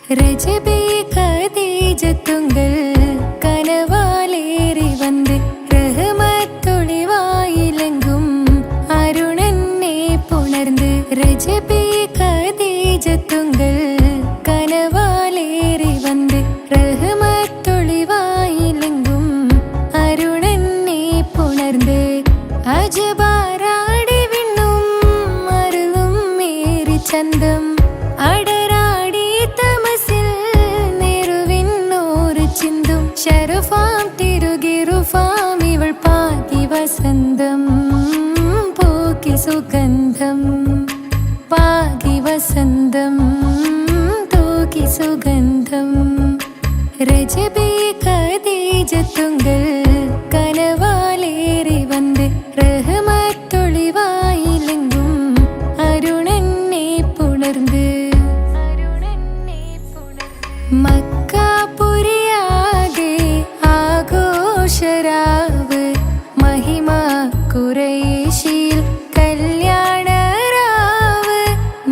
രജബേ ഖദീജത്തുങ്കൾ കനവാലേറി വന്ന് റഹ്മത്തൊളിവായിലെങ്കും അരുണനെ പുണർന്ന് രജബേ ഖദീജത്തുങ്കൾ കനവാലേറി വന്ന് റഹ്മത്തൊളിവായിലെങ്കും അരുണനെ പുണർന്ന് അജബാരാടി വിണ്ണും അരുളും മേറി ചന്തം അടരാടി തമസിൽ നെറുവിന്നോറ് ചിന്തും ശരഫാം തിരുകിറുഫാം ഇവൾ പാകി വസന്തം പോക്കി സുഗന്ധം പാകി വസന്തം തൂക്കി സുഗന്ധം രജബേ ഖദീജത്തുങ്കൾ കനവാലേറി വന്ന് റഹ്മത്തൊളിവായിലെങ്കും അരുണനെ പുണർന്ന് മക്കാപുരിയാകെ ആഘോഷരാവ് മഹിമ ഖുറൈശിയിൽ കല്യാണരാവ്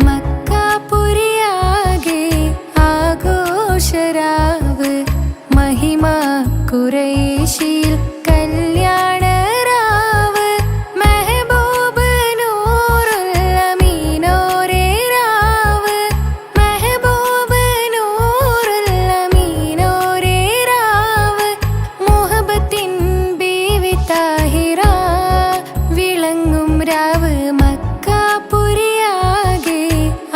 മക്കാപുരിയാകെ ആഘോഷരാവ് മഹിമ ഖുറൈശിയിൽ കല്യാണരാവ് മെഹബൂബ് നൂറുൽ അമീനോരേ രാവ് മെഹബൂബ് നൂറുൽ അമീനോരേ രാവ് മുഹബത്തിൻ ബീവി താഹിറ വിളങ്ങും രാവ് മക്കാപുരിയാകെ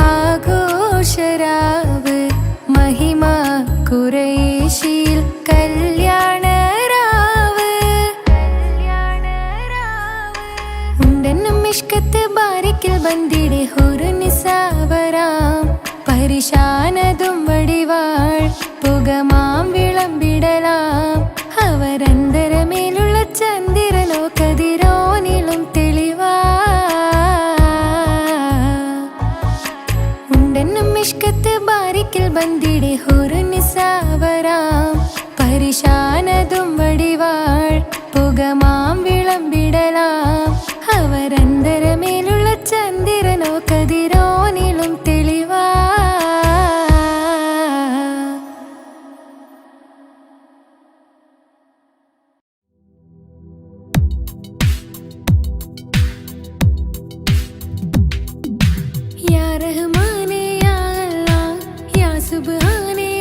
ആഘോഷരാവ് മഹിമ ഖുറൈശിയിൽ കല്യാണരാവ് ഉണ്ടെന്നും ഇഷ്കത്ത് ബാരിക്കിൽ ബന്ദിടെ ഹുറുനിസാവരാം പരിശാനതും വടിവാൾ പുകമാം വിളമ്പിടലാം അവരന്തരമേലുള്ള ചന്ദ്രനോ കതിരോനിലും തെളിവാ ഉണ്ടെന്നും ഇഷ്കത്ത് ബാരിക്കിൽ ബന്ദിടെ ഹുറുനിസാവരാം പരിശാനതും വടിവാൾ പുകമാം വിളമ്പിടലാം അവരന്തരമേലുള്ള ചന്ദ്രനോ കതിരോനിലും തെളിവാ യാ റഹ്മാനേ യാ അല്ലാഹ് യാ സുബ്ഹാനേ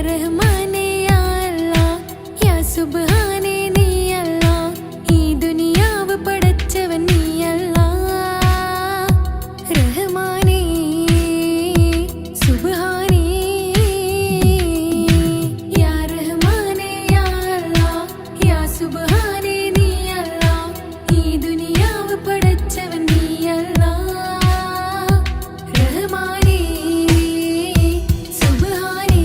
റഹ്മാനേ യാ അല്ലാഹ് യാ സുബ്ഹാനേ നീ അല്ലാഹ് ഈ ദുനിയാവ് പടച്ചവൻ നീ അല്ലാഹ് റഹ്മാനേ സുബ്ഹാനേ യാ റഹ്മാനേ യാ അല്ലാഹ് യാ സുബ്ഹാനേ നീ അല്ലാഹ് ഈ ദുനിയാവ് പടച്ചവൻ നീ അല്ലാഹ് റഹ്മാനേ സുബ്ഹാനേ.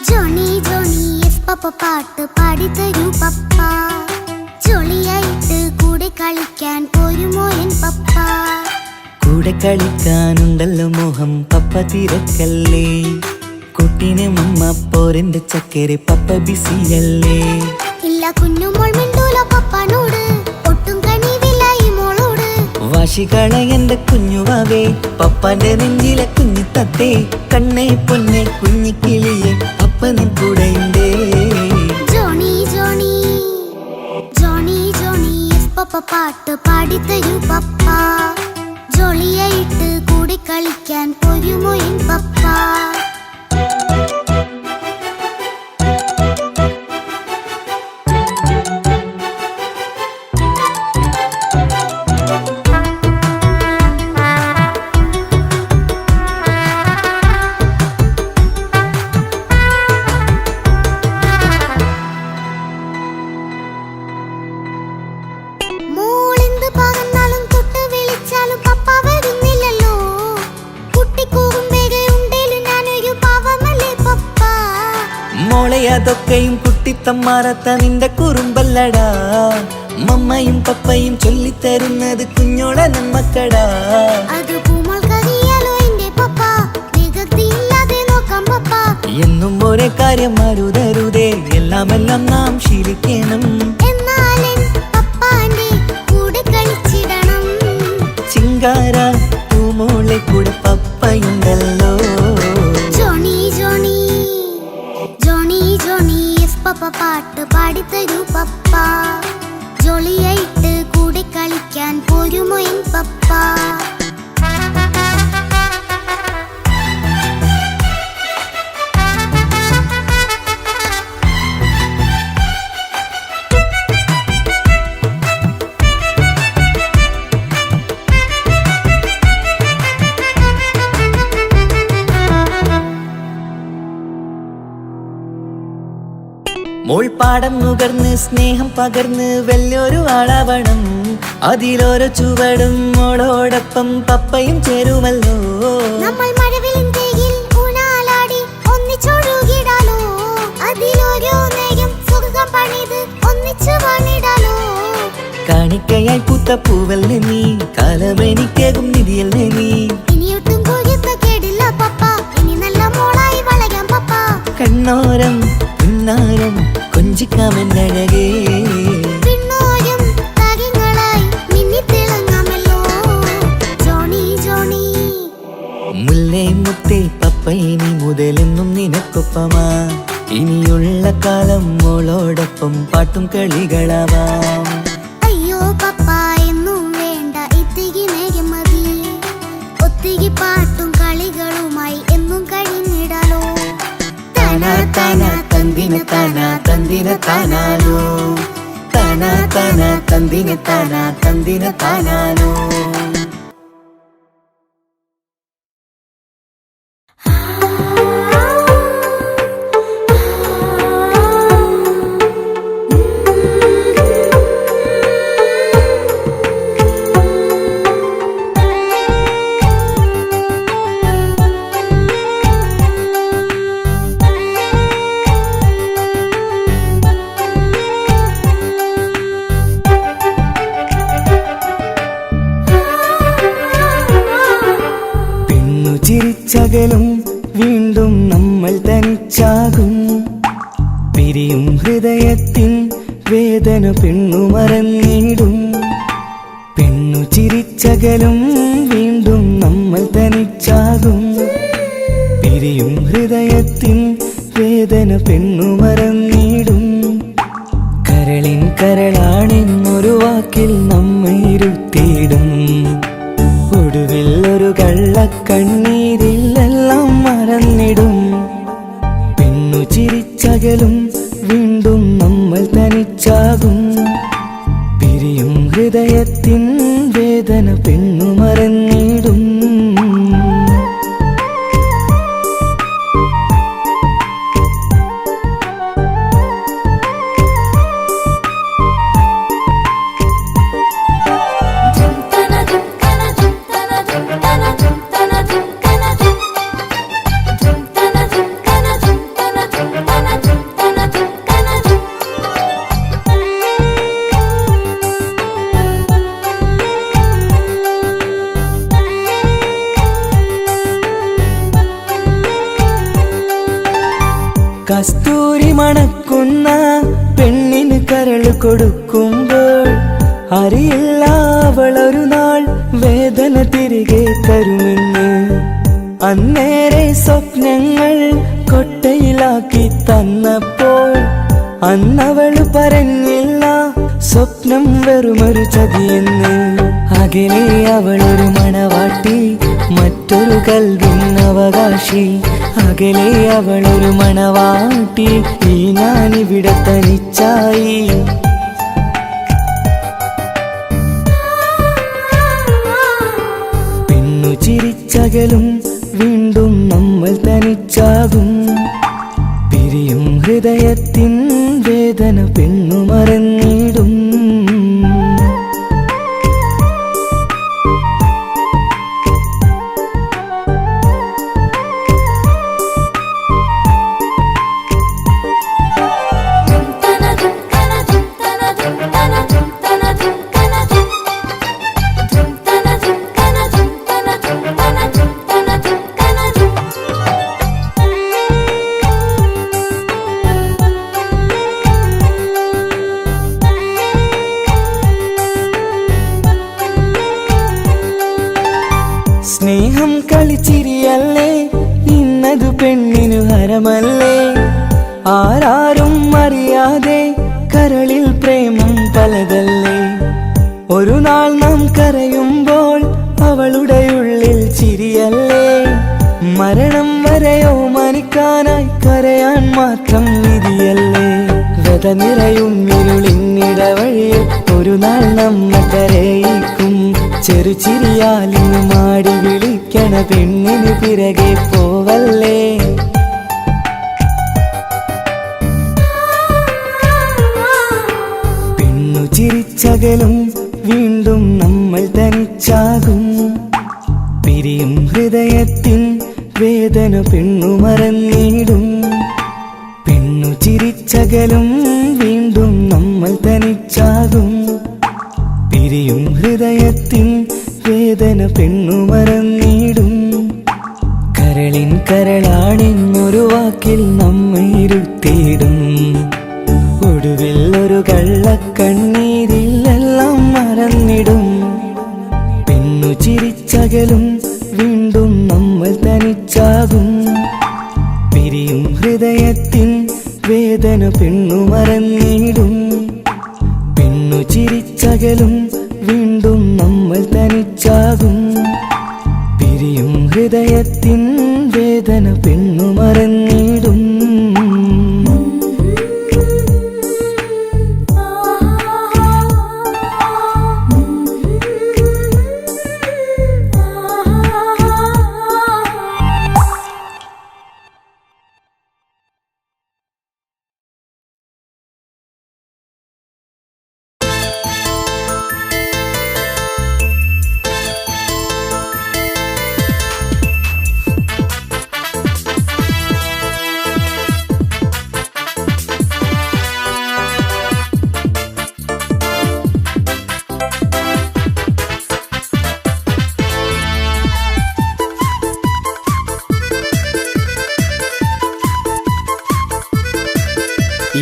ജോണി ജോണി എസ് പപ്പ പാട്ട് പാടിത്തരൂ പപ്പ ജോളിയായിട്ട് കൂടെ കളിക്കാൻ പോരുമോ എൻ പപ്പ കൂടെ കളിക്കാനുണ്ടല്ലോ മോഹം പപ്പ തിരക്കല്ലേ കുട്ടീനെ മമ്മ പോരെന്റെ ചക്കരെ പപ്പ ബിസിയല്ലേ ഇല്ല കുഞ്ഞുമോൾ മിണ്ടൂല പപ്പനോട് ഒട്ടും കണിവില്ല ഈ മോളോട് വാശികള എന്റെ കുഞ്ഞുവാവേ പപ്പാന്റെ നെഞ്ചിലെ കുഞ്ഞു തത്തേ കണ്ണേ പൊന്നെ കുഞ്ഞിക്കിളിയെ അപ്പനും കൂടെയുണ്ടേ Johnny Johnny Johnny Johnny yes papa പാട്ട് പാടിത്തരൂ പപ്പ ജോളിയായിട്ട് കൂടെ കളിക്കാൻ പോരുമോ എൻ പപ്പ മോളെന്ത് പറഞ്ഞാലും തൊട്ട് വിളിച്ചാലും പപ്പ വരുന്നില്ലല്ലോ കുട്ടിക്കൂകും വേഗയുണ്ടേലും ഞാനൊരു പാവമല്ലേ പപ്പ മോളെ അതൊക്കെയും കുട്ടിത്തമ്മാറത്ത നിന്റെ കുറുമ്പല്ലടാ മമ്മയും പപ്പയും ചൊല്ലിത്തരുന്നത് കുഞ്ഞോളെ നമ്മക്കടാ അത് പൂമോൾക്കറിയാലോ എന്റെ പപ്പ വേഗത്തില്ലാതെ നോക്കാം പപ്പ എന്നും ഒരേ കാര്യം മരുതരുതേ എല്ലാം നാം ശീലിക്കണം എന്നാലെൻ പപ്പാന്റെ കൂടെ കളിച്ചിടണം ചിങ്കാര പൂമോളെ കൂടെ പപ്പയുണ്ടല്ലോ Johnny Johnny Johnny Johnny yes papa പാട്ട് പാടിത്തരൂ പപ്പ ജോളിയായിട്ട് കൂടെ കളിക്കാൻ പോരുമോ എൻ പപ്പ മോൾ പാടം നുകർന്ന് സ്നേഹം പകർന്ന് വലിയൊരു ആളാവണം അതിലോരോ ചുവടും മോളോടൊപ്പം പപ്പയും ചേരുമല്ലോ നമ്മൾ മഴവിലിൻ തേകിൽ ഊനാലാടി ഒന്നിച്ചൊഴുകിടാലോ അതിലോരോ നേരം സുഖം പണിത് ഒന്നിച്ചു പണിടാലോ കാണിക്കയായി പൂത്ത പൂവല്ലേ നീ കാലമെനിക്കേകും നിധിയല്ലേ നീ ഇനിയൊട്ടും കൂടിയത്ത കേടില്ല പപ്പ ഇനി നല്ല മോളായി വളരാം പപ്പ കണ്ണോരം പിന്നാരം കൊഞ്ചിക്കാമെന്നഴകേ പിന്നോരും താരങ്ങളായി മിന്നിത്തിളങ്ങാമല്ലോ ജോണി ജോണി മുല്ലേ മുത്തേ പപ്പ ഇനി മുതലെന്നും നിനക്കൊപ്പമാ ഇനിയുള്ള കാലം മോളോടൊപ്പം പാട്ടും കളികളാവാം അയ്യോ പപ്പ എന്നും വേണ്ട ഇത്തിരി നേരം മതി ഒത്തിരി പാട്ടും കളികളുമായി എന്നും കഴിഞ്ഞിടാലോ താനാ താനാ തന്തിന താനാ തന്തിന താനാനോ താനാ താനാ തന്തിന താനാ തന്തിന താനാനോ ചിരിച്ചകലും വീണ്ടും നമ്മൾ തനിച്ചാകും പിരിയും ഹൃദയത്തിൻ വേദന പെണ്ണു മറന്നിടും. പെണ്ണു ചിരിച്ചകലും വീണ്ടും നമ്മൾ തനിച്ചാകും. പിരിയും ഹൃദയത്തിൻ വേദന പെണ്ണു മറന്നിടും. കരളിൻ കരളാണെന്നൊരു വാക്കിൽ നമ്മെ ഇരുത്തിയിടും. ഒടുവിൽ ഒരു കള്ളക്കണ്ണീരിൽ എല്ലാം മറന്നിടും. പെണ്ണു ചിരിച്ചകലും വീണ്ടും നമ്മൾ തനിച്ചാകും. പിരിയും ഹൃദയത്തിൻ വേദന പെണ്ണു മറന്നിടും. കസ്തൂരി മണക്കുന്ന പെണ്ണിന് കരള് കൊടുക്കുമ്പോൾ അറിയില്ല അവളൊരു നാൾ വേദന തിരികെ തരുമെന്ന്. അന്നേരെ സ്വപ്നങ്ങൾ കൊട്ടയിലാക്കി തന്നപ്പോൾ അന്നവള് പറഞ്ഞില്ല സ്വപ്നം വെറുമൊരു ചതിയെന്ന്. അകലെ അവളൊരു മണവാട്ടി, മറ്റൊരു കൽവിൻ അവകാശി. അകലെ അവളൊരു മണവാട്ടി, ഈ ഞാനിവിടെ തനിച്ചായി. പെണ്ണു ചിരിച്ചകലും വീണ്ടും നമ്മൾ തനിച്ചാകും. പിരിയും ഹൃദയത്തിൻ വേദന പെണ്ണു മറന്നിടും. സ്നേഹം കളിച്ചിരിയല്ലേ, ഇന്നതു പെണ്ണിനു ഹരമല്ലേ. ആരാരും അറിയാതെ കരളിൽ പ്രേമം പലതല്ലേ. ഒരു നാൾ നാം കരയുമ്പോൾ അവളുടെ ഉള്ളിൽ ചിരിയല്ലേ. മരണം വരെയോ മനിക്കാനായി കരയാൻ മാത്രം വിധിയല്ലേ. വ്യത നിറയും ഇരുളിന്നിടവഴിയിൽ ഒരു നാൾ നമ്മ കരയിക്കും. ചെറുചിരിയാലിന് മാടി വിളിക്കണ പെണ്ണിന് പിറകെ പോവല്ലേ. പെണ്ണു ചിരിച്ചകലും വീണ്ടും നമ്മൾ തനിച്ചാകും. പിരിയും ഹൃദയത്തിൻ വേദന പെണ്ണു മറന്നിടും. പെണ്ണു ചിരിച്ചകലും വീണ്ടും നമ്മൾ തനിച്ചാകും. പിരിയും ഹൃദയത്തിൻ വേദന പെണ്ണു മറന്നിടും. കരളിൻ കരളാണെന്നൊരു വാക്കിൽ നമ്മെ ഇരുത്തിയിടും. ഒടുവിൽ ഒരു കള്ളക്കണ്ണീരിൽ എല്ലാം മറന്നിടും. പെണ്ണു ചിരിച്ചകലും വീണ്ടും നമ്മൾ തനിച്ചാകും. പിരിയും ഹൃദയത്തിൻ വേദന പെണ്ണു മറന്നിടും. പെണ്ണു ചിരിച്ചകലും വീണ്ടും നമ്മൾ തനിച്ചാകും. പിരിയും ഹൃദയത്തിൻ വേദന പെണ്ണു മറന്നിടും.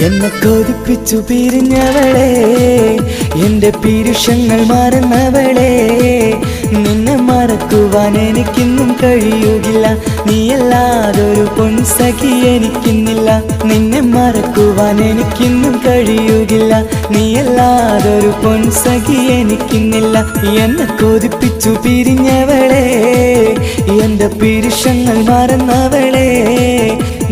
എന്നെ കൊതിപ്പിച്ചു പിരിഞ്ഞവളെ, എന്റെ പീരുഷങ്ങൾ മറന്നവളെ, നിന്നെ മറക്കുവാൻ എനിക്കിന്നും കഴിയുകില്ല, നീയല്ലാതൊരു പൊൻസഖി എനിക്കിന്നില്ല. നിന്നെ മറക്കുവാൻ എനിക്കിന്നും കഴിയുകില്ല, നീയല്ലാതൊരു പൊൻസഖി എനിക്കിന്നില്ല. എന്നെ കൊതിപ്പിച്ചു പിരിഞ്ഞവളെ, എന്റെ പീരുഷങ്ങൾ മറന്നവളെ,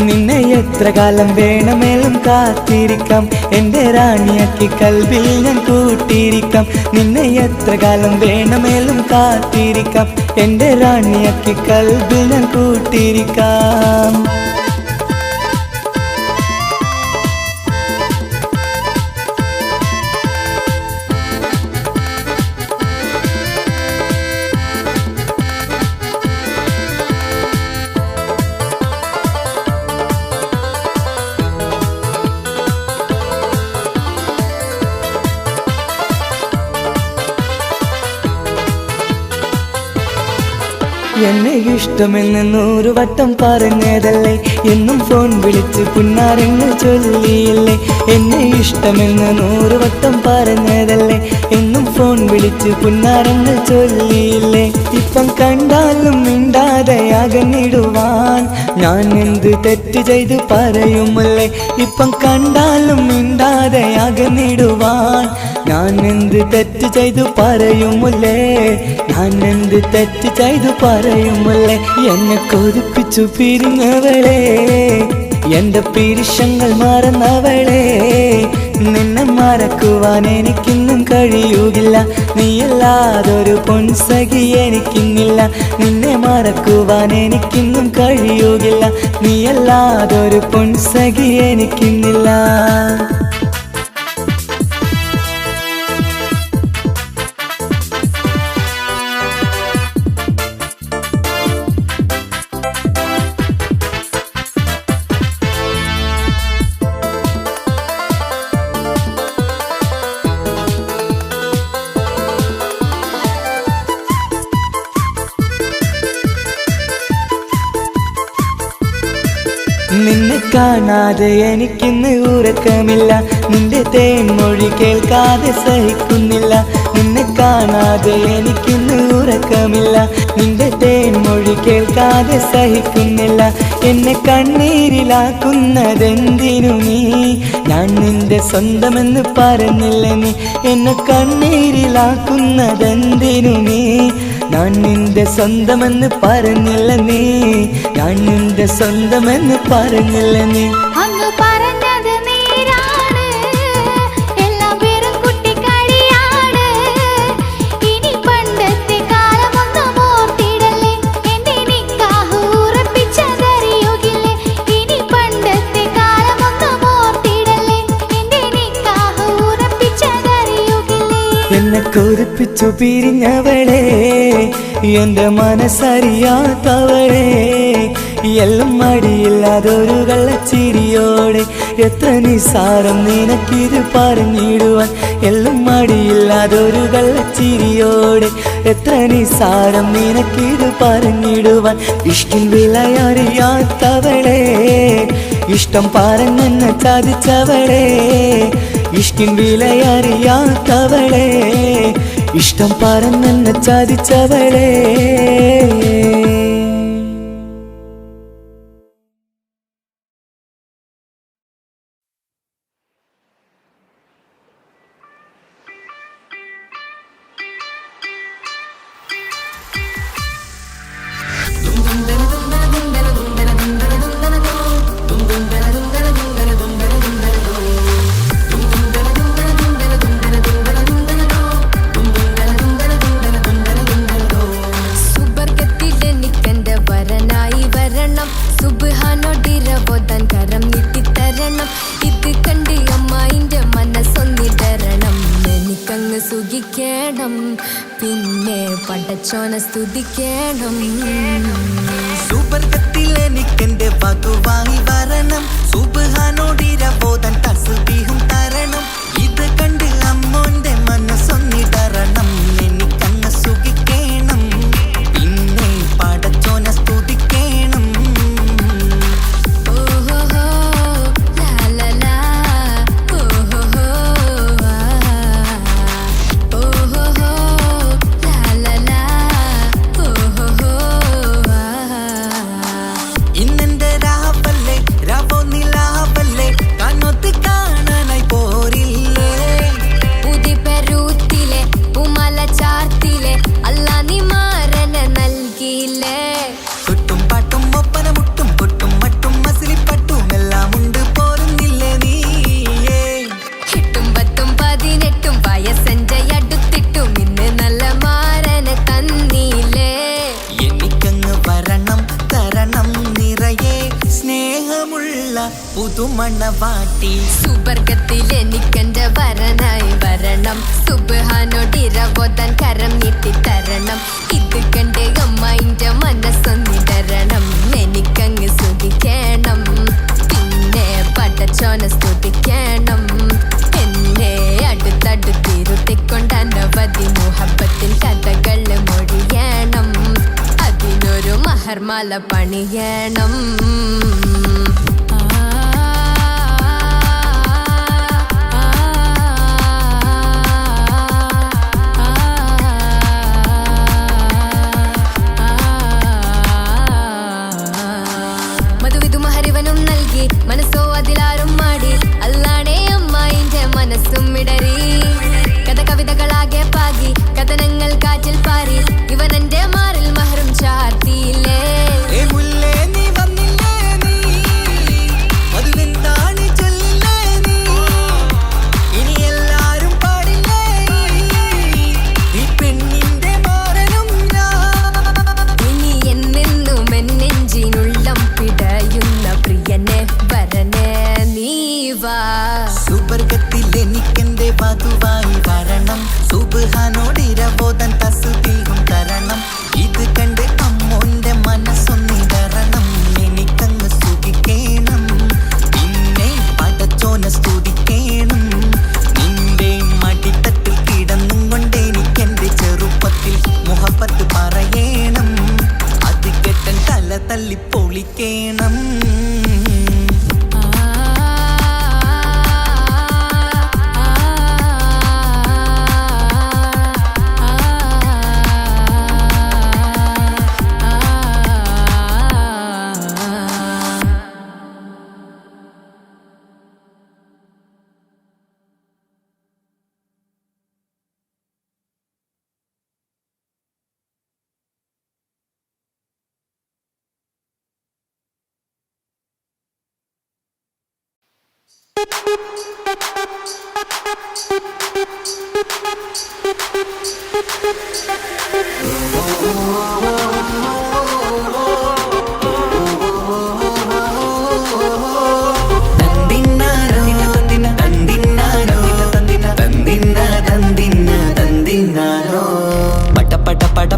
നിന്നെ എത്ര കാലം വേണമെങ്കിലും കാത്തിരിക്കാം, എന്റെ റാണിയാക്കി കൽവിൽ ഞാൻ കൂട്ടിയിരിക്കാം. നിന്നെ എത്ര കാലം വേണമെങ്കിലും കാത്തിരിക്കാം, എന്റെ റാണിയാക്കി കൽവിൽ ഞാൻ കൂട്ടിയിരിക്കാം. എന്നെ ഇഷ്ടമെന്ന് 100 വട്ടം പറഞ്ഞതല്ലേ, എന്നും ഫോൺ വിളിച്ച് പുന്നാരങ്ങൾ ചൊല്ലിയില്ലേ. എന്നെ ഇഷ്ടമെന്ന് 100 വട്ടം പറഞ്ഞതല്ലേ, എന്നും ഫോൺ വിളിച്ച് പുന്നാരങ്ങൾ ചൊല്ലിയില്ലേ. ഇപ്പം കണ്ടാലും മിണ്ടാതെ അകന്നിടുവാൻ ഞാൻ എന്ത് തെറ്റ് ചെയ്ത് പറയുമല്ലേ. ഇപ്പം കണ്ടാലും മിണ്ടാതെ അകന്നിടുവാൻ ഞാൻ എന്ത് തെറ്റ് ചെയ്തു പറയുമല്ലേ, ഞാൻ എന്ത് തെറ്റ് ചെയ്തു പറയുമല്ലേ. എന്നെ കൊതിപ്പിച്ചു പിരിഞ്ഞവളെ, എന്റെ പീരുഷങ്ങൾ മറന്നവളെ, നിന്നെ മറക്കുവാൻ എനിക്കിന്നും കഴിയുകില്ല, നീയല്ലാതൊരു പൊൻസഖി എനിക്കിന്നില്ല. നിന്നെ മറക്കുവാൻ എനിക്കിന്നും കഴിയുകില്ല, നീയല്ലാതൊരു പൊൻസഖി എനിക്കിന്നില്ല. നിന്നെ കാണാതെ എനിക്കിന്ന് ഉറക്കമില്ല, നിന്റെ തേൻമൊഴി കേൾക്കാതെ സഹിക്കുന്നില്ല. നിന്നെ കാണാതെ എനിക്കിന്ന് ഉറക്കമില്ല, നിന്റെ തേൻമൊഴി കേൾക്കാതെ സഹിക്കുന്നില്ല. എന്നെ കണ്ണീരിലാക്കുന്നതെന്തിനു നീ, ഞാൻ നിന്റെ സ്വന്തമെന്ന് പറഞ്ഞില്ല നീ. എന്നെ കണ്ണീരിലാക്കുന്നതെന്തിനു നീ, ഞാൻ നിന്റെ സ്വന്തമെന്ന് പറഞ്ഞില്ല നീ, ഞാൻ നിന്റെ സ്വന്തമെന്ന് പറഞ്ഞില്ല നീ. അങ്ങ് പറഞ്ഞത് നേരാണ്, എല്ലാം വെറും കുട്ടിക്കളിയാണ്. ഇനി പണ്ടത്തെ കാലമൊന്നും ഓർത്തിടല്ലേ, എന്റെ നിക്കാഹ് ഉറപ്പിച്ചതറിയുകില്ലേ. ഇനി പണ്ടത്തെ കാലമൊന്നും ഓർത്തിടല്ലേ, എന്റെ നിക്കാഹ് ഉറപ്പിച്ചതറിയുകില്ലേ. എന്നെ കൊതിപ്പിച്ചു പിരിഞ്ഞവളെ, എന്റെ മനസ്സറിയാത്തവളെ, എല്ലാം മടിയില്ലാതൊരു കള്ളച്ചിരിയോടെ, എത്ര നിസാരം നിനക്കിത് പറഞ്ഞിടുവാൻ. എല്ലാം മടിയില്ലാതൊരു കള്ളച്ചിരിയോടെ, എത്ര നിസാരം നിനക്കിത് പറഞ്ഞിടുവാൻ. ഇഷ്കിൻ വിലയറിയാത്തവളെ, ഇഷ്ടം പറഞ്ഞെന്നെ ചതിച്ചവളെ, ഇഷ്കിൻ വിലയറിയാത്തവളെ, ഇഷ്ടം പറഞ്ഞെന്നെ ചതിച്ചവളെ. സുഖിക്കണം, പിന്നെ പടച്ചോനെ സ്തുതിക്കണം. സുബർഗത്തിൽ എനിക്കെന്റെ വകുവായി വരണം, സുബ്ഹാനോടിരബോധൻ തസ്ബീഹും തരണം. ഇത് കണ്ട് അമ്മോന്റെ മനസ്സൊന്നിടറണം, എനിക്കങ്ങ് സുഖിക്കണം, പിന്നെ പടച്ചോനെ സ്തുതിക്കണം. ഓഹോ ലാ ലാ ലാ മണവാട്ടി. സുബർഗത്തിൽ എനിക്കെന്റെ വരനായി വരണം, സുബ്ഹാനോടിരവോതാൻ കരം നീട്ടി തരണം. ഇത് കണ്ട് അമ്മായിന്റെ മനസ്സൊന്നിടരണം, എനിക്കങ്ങ് സ്തുതിക്കണം, പിന്നെ പടച്ചോനെ സ്തുതിക്കണം. എന്നെ അടുത്തടുത്തിരുത്തിക്കൊണ്ട് അനവധി മുഹബത്തിൻ കഥകൾ മൊഴിയണം, അതിനൊരു മഹർമാല പണിയണം. മനസ്സോ അതിലാരും മാടി, അല്ലാണേ അമ്മായിന്റെ മനസ്സും ഇടറി. കഥ കവിതകളാകെ പാകി, കഥനങ്ങൾ കാറ്റിൽ പാറി, ഇവനെന്റെ മാറിൽ മഹറും ചാർത്തിയില്ലേ. ഇനി എന്നെന്നും എന്നെഞ്ചിനുള്ളം പിടയുന്ന പ്രിയനെ വരനെ നീവാ. സുബർഗത്തിൽ എനിക്കെന്റെ വധുവായി വരണം, സുബ്ഹാനോടിരവോതാൻ തസ്ബീഹും തരണം. ഇത് കണ്ട് അമ്മോന്റെ മനസ്സൊന്നിടരണം, എനിക്കങ്ങ് സ്തുതിക്കണം, പിന്നെ പടച്ചോനെ സ്തുതിക്കണം. നിന്റെ മടിത്തട്ടിൽ കിടന്നും കൊണ്ട് എനിക്കെന്റെ ചെറുപ്പത്തിൽ മുഹബത്ത് പറയണം, അത് കെട്ടൻ തല തല്ലി പൊളിക്കണം.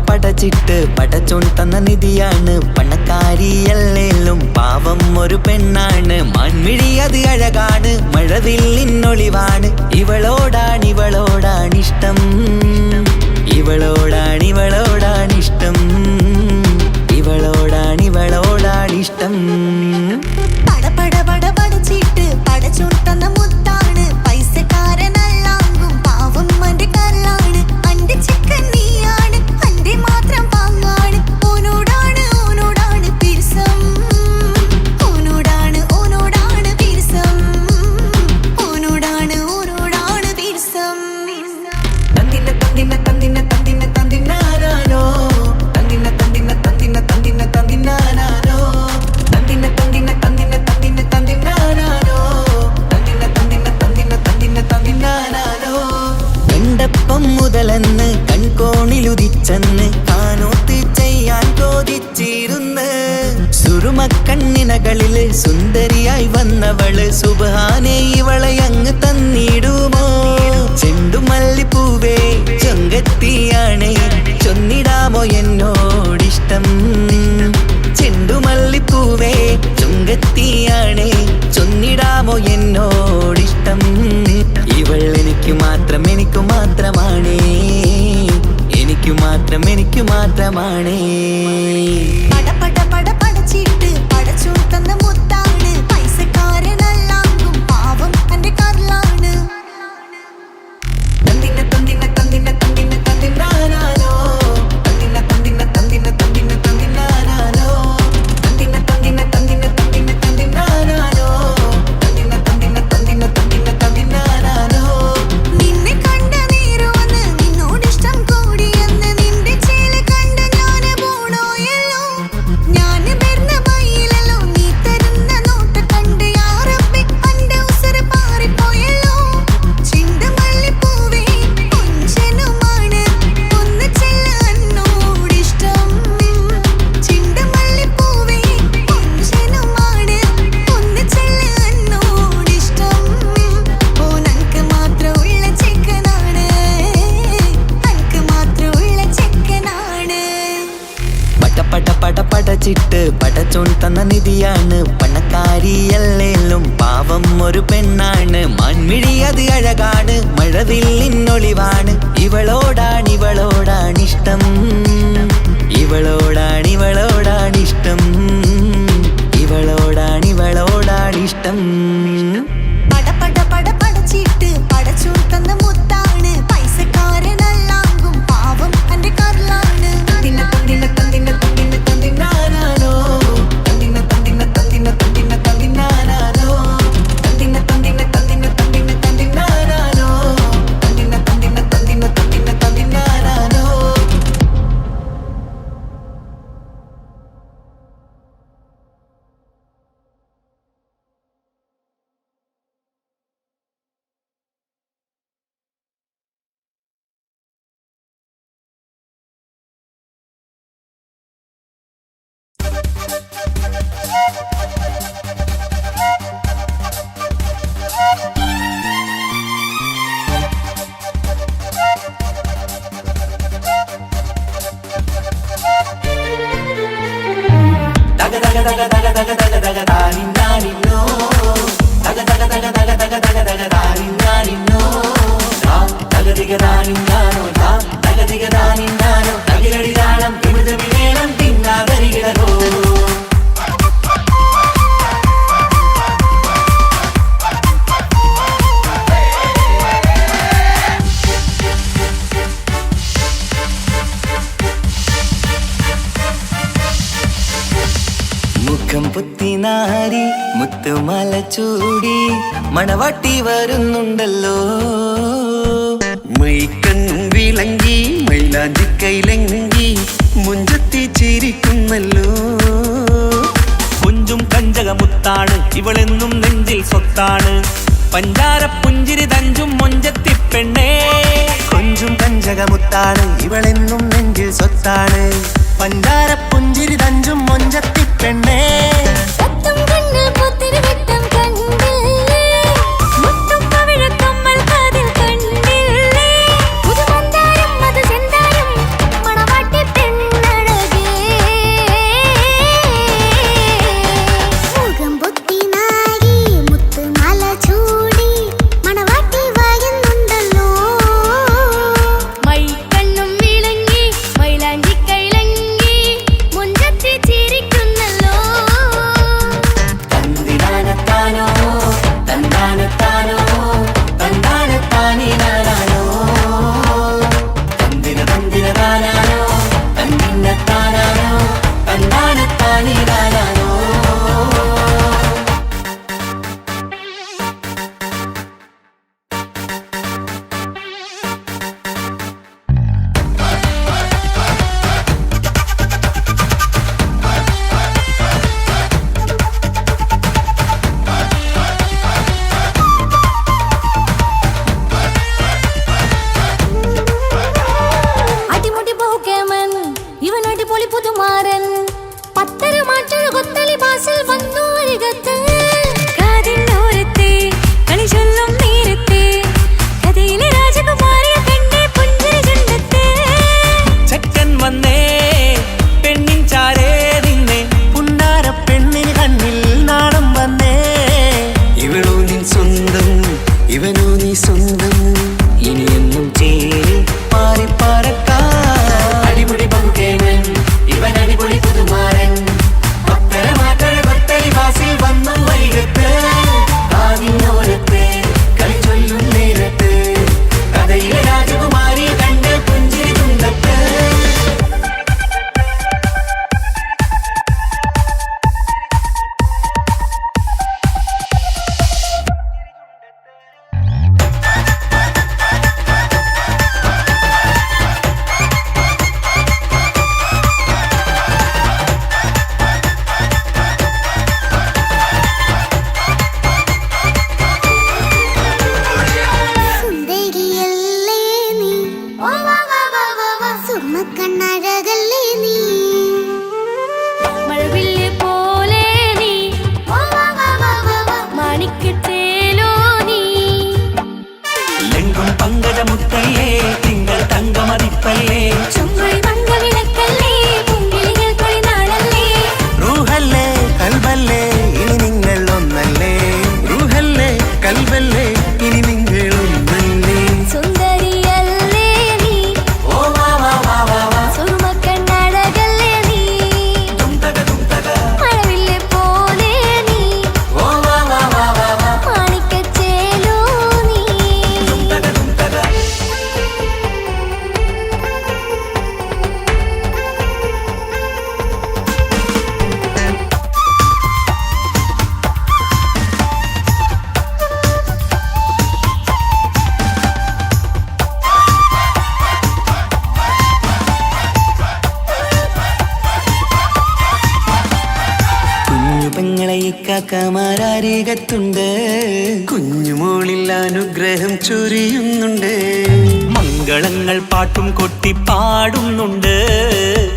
പടച്ചിട്ട് പടച്ചോൻ തന്ന നിധിയാണ്, പണക്കാരിയല്ലേലും പാവം ഒരു പെണ്ണാണ്. മാൻമിഴി അത് അഴകാണ്, മഴവില്ലിന്നൊളിവാണ്, ഇവളോടാണിഷ്ടം, ഇവളോടാണിഷ്ടം, ഇവളോടാണിഷ്ടം. പടച്ചിട്ട് പടച്ചോൻ തന്ന മുത്താണ്, പൈസക്കാരനല്ലാങ്കും പാവം അന്റെ കല്ലാണ്. അന്റെ ചിക്കൻ നീയാണ്, അന്റെ മാത്രം പാങ്ങാണ്, ഓനോടാണ് പിരിസം, ഓനോടാണ് പിരിസം, ഓനോടാണ് പിരിസം. തന്തിന തന്തിന തന്തിന തന്തിന തന്തിനാരോ, തന്തിന തന്തിന തന്തിന തന്തിന തന്തിനാരോ, തന്തിന തന്തിന തന്തിന തന്തിന തന്തിനാരോ, തന്തിന തന്തിന തന്തിന തന്തിന തന്തിനാരോ. കണ്ടപ്പം മുതലെന്ന് കൺകോണിലുദിച്ചെന്ന് കാനോത്ത് ചെയ്യാൻ ചോദിച്ചിരുന്ന്, സുറുമക്കണ്ണിനകളില് സുന്ദരിയായി വന്നവള്, സുബ്ഹാനേ ഇവളെ അങ്ങ് തന്നിടുമോ. ചെണ്ടുമല്ലിപ്പൂവേ ചൊങ്കത്തിയാണ്, ചൊന്നിടാമോ എന്നോടിഷ്ടം. ചെണ്ടുമല്ലിപ്പൂവേ ചൊങ്കത്തിയാണ്, ചൊന്നിടാമോ എന്നോടിഷ്ടം. ഇവൾ എനിക്ക് മാത്രമാണേ, എനിക്ക് മാത്രമാണേ. പടച്ചിട്ട് പടച്ചോൻ തന്ന മുത്താണ്, പൈസക്കാരനല്ലാങ്കും പാവം അന്റെ കല്ലാണ്. കുട്ടിയാണ് പണക്കാരിയല്ലേലും പാവം ഒരു പെണ്ണാണ് മാൻമിഴി അത് അഴകാണ് മഴവില്ലിന്നൊളിവാണ് ഇവളോടാണിഷ്ടം ഇവളോടാണിഷ്ടം ഇവളോടാണിഷ്ടം പടച്ചിട്ട് പടച്ചൂർ തന്ന മുത്താണ് പൈസക്കാരനല്ലാങ്കും പാവം എന്റെ കർലാണ് തന്തിന തന്തിന തന്തിന തന്തിന തന്തിനാനോ തന്തിന തന്തിന തന്തിന തന്തിന തന്തിനാനോ തന്തിന തന്തിന തന്തിന തന്തിന തന്തിനാനോ തന്തിന തന്തിന തന്തിന തന്തിന തന്തിനാനോ മുഖം പുത്തിനാരി മുത്തുമാല ചൂടി മണവാട്ടി വരുന്നുണ്ടല്ലോ മൈക്കണ്ണും വിളങ്ങി മൈലാഞ്ചി കൈലങ്കി മുഞ്ചത്തി ചിരിക്കുന്നല്ലോ കൊഞ്ചും കഞ്ചകമുത്താണ് ഇവളെന്നും നെഞ്ചിൽ സ്വത്താണ് പഞ്ചാര പുഞ്ചിരി തഞ്ചും മൊഞ്ചത്തി പെണ്ണേ കൊഞ്ചും കഞ്ചകമുത്താണ് ഇവളെന്നും നെഞ്ചിൽ സ്വത്താണ് പഞ്ചാര പുഞ്ചിരി തഞ്ചും മൊഞ്ചത്തി പെണ്ണേ സത്തം കണ്ണിൽ പുത്തിരി വെട്ടം കണ്ടില്ലേ മുത്തും പവിഴക്കമ്മൽ കാതിൽ കണ്ടില്ലേ പുതുമന്ദാരം അത് ചെന്താരം മണവാട്ടി പെണ്ണഴകേ മുഖം പൊത്തി നാരി മുത്തുമാല ചൂടി മണവാട്ടി വായുന്നുണ്ടല്ലോ മൈക്കണ്ണും വിളങ്ങി മൈലാഞ്ചി കൈലങ്കി മുഞ്ചത്തി ചിരിക്കുന്നല്ലോ തന്തിനാനത്താനോ തന്താനത്താനോ തന്താനത്താനിനാനോ തന്തിന തന്തിന താനാനോ തന്തിന്നത്താനാനോ തന്താനത്താനിനാനോ അടിമുടി ബഹുകേമൻ ഇവൻ അടിപൊളി പുതുമാരൻ പത്തര മാറ്റൊരു കൊത്തളി ബാസിൽ വന്നു അരികത്ത് കാതിന്നോരത്തെ കളി ചൊല്ലും നേരത്തെ കഥയിലെ രാജകുമാരിയെ കണ്ടേ പുഞ്ചിരി ചുണ്ടത്തെ ചെക്കൻ വന്നേ പെണ്ണിൻ ചാരേ നിന്നെ പുന്നാര പെണ്ണിന് കണ്ണിൽ നാണം വന്നേ ഇവളോ നിൻ സ്വന്തം ഇവനോ നീ സ്വന്തം ഇനിയെന്നും ചേരി പാറി പറക്കാൻ അടിപൊളി ബഹുകേമൻ ഇവൻ അടിപൊളി പുതുമാരൻ പത്തര മാറ്റൊരു കൊത്തളി ബാസിൽ വന്നു വൈകത്ത് കാതിന്നോരത്ത് കളി ചൊല്ലും നേരത്ത് കഥയിലെ രാജകുമാരി കണ്ട് പുഞ്ചിരി തുണ്ടത്ത് കാക്കമാരരികത്തുണ്ട്, കുഞ്ഞുമോളിൽ അനുഗ്രഹം ചൊരിയുന്നുണ്ട്. മംഗളങ്ങൾ പാട്ടും കൊട്ടി പാടുന്നുണ്ട്,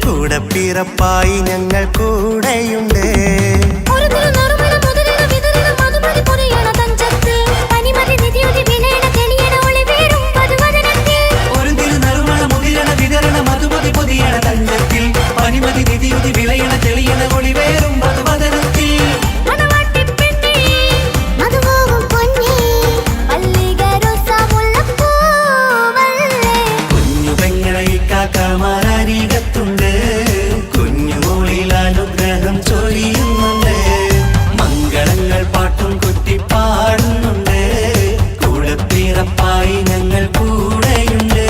കൂടെ പിറപ്പായി ഞങ്ങൾ കൂടെയുണ്ട്. ഒരു തിരുനറുമണ മുതലിട വിതരണ മധുമതി പൊരിയണ തഞ്ചത്തിൽ പനിമതി നിധിയുടെ വിലയണ തെളിയണ ഒളി വീഴും മധുവദനത്തിൽ. ഒരു തിരുനറുമണ മുതിരണ വിതരണ മധുമതി പൊതിയണ തഞ്ചത്തിൽ പനിമതി നിധിയുതി വിളയണ തെളിയണ ഒളിവേറും മധുവദനത്തിൽ. മണവാട്ടിപ്പെണ്ണേ, മധുപോകും പൊന്നേ, മല്ലിക റോസ മുല്ലപ്പൂവല്ലേ. കുഞ്ഞു പെങ്ങളെ കാക്കമാരരികത്തുണ്ട്, കുഞ്ഞുമോളിൽ അനുഗ്രഹം ചൊരിയുന്നുണ്ട്. മംഗളങ്ങൾ പാട്ടും കൊട്ടി പാടുന്നുണ്ട്, കൂടെ പിറപ്പായി ഞങ്ങൾ കൂടെയുണ്ട്.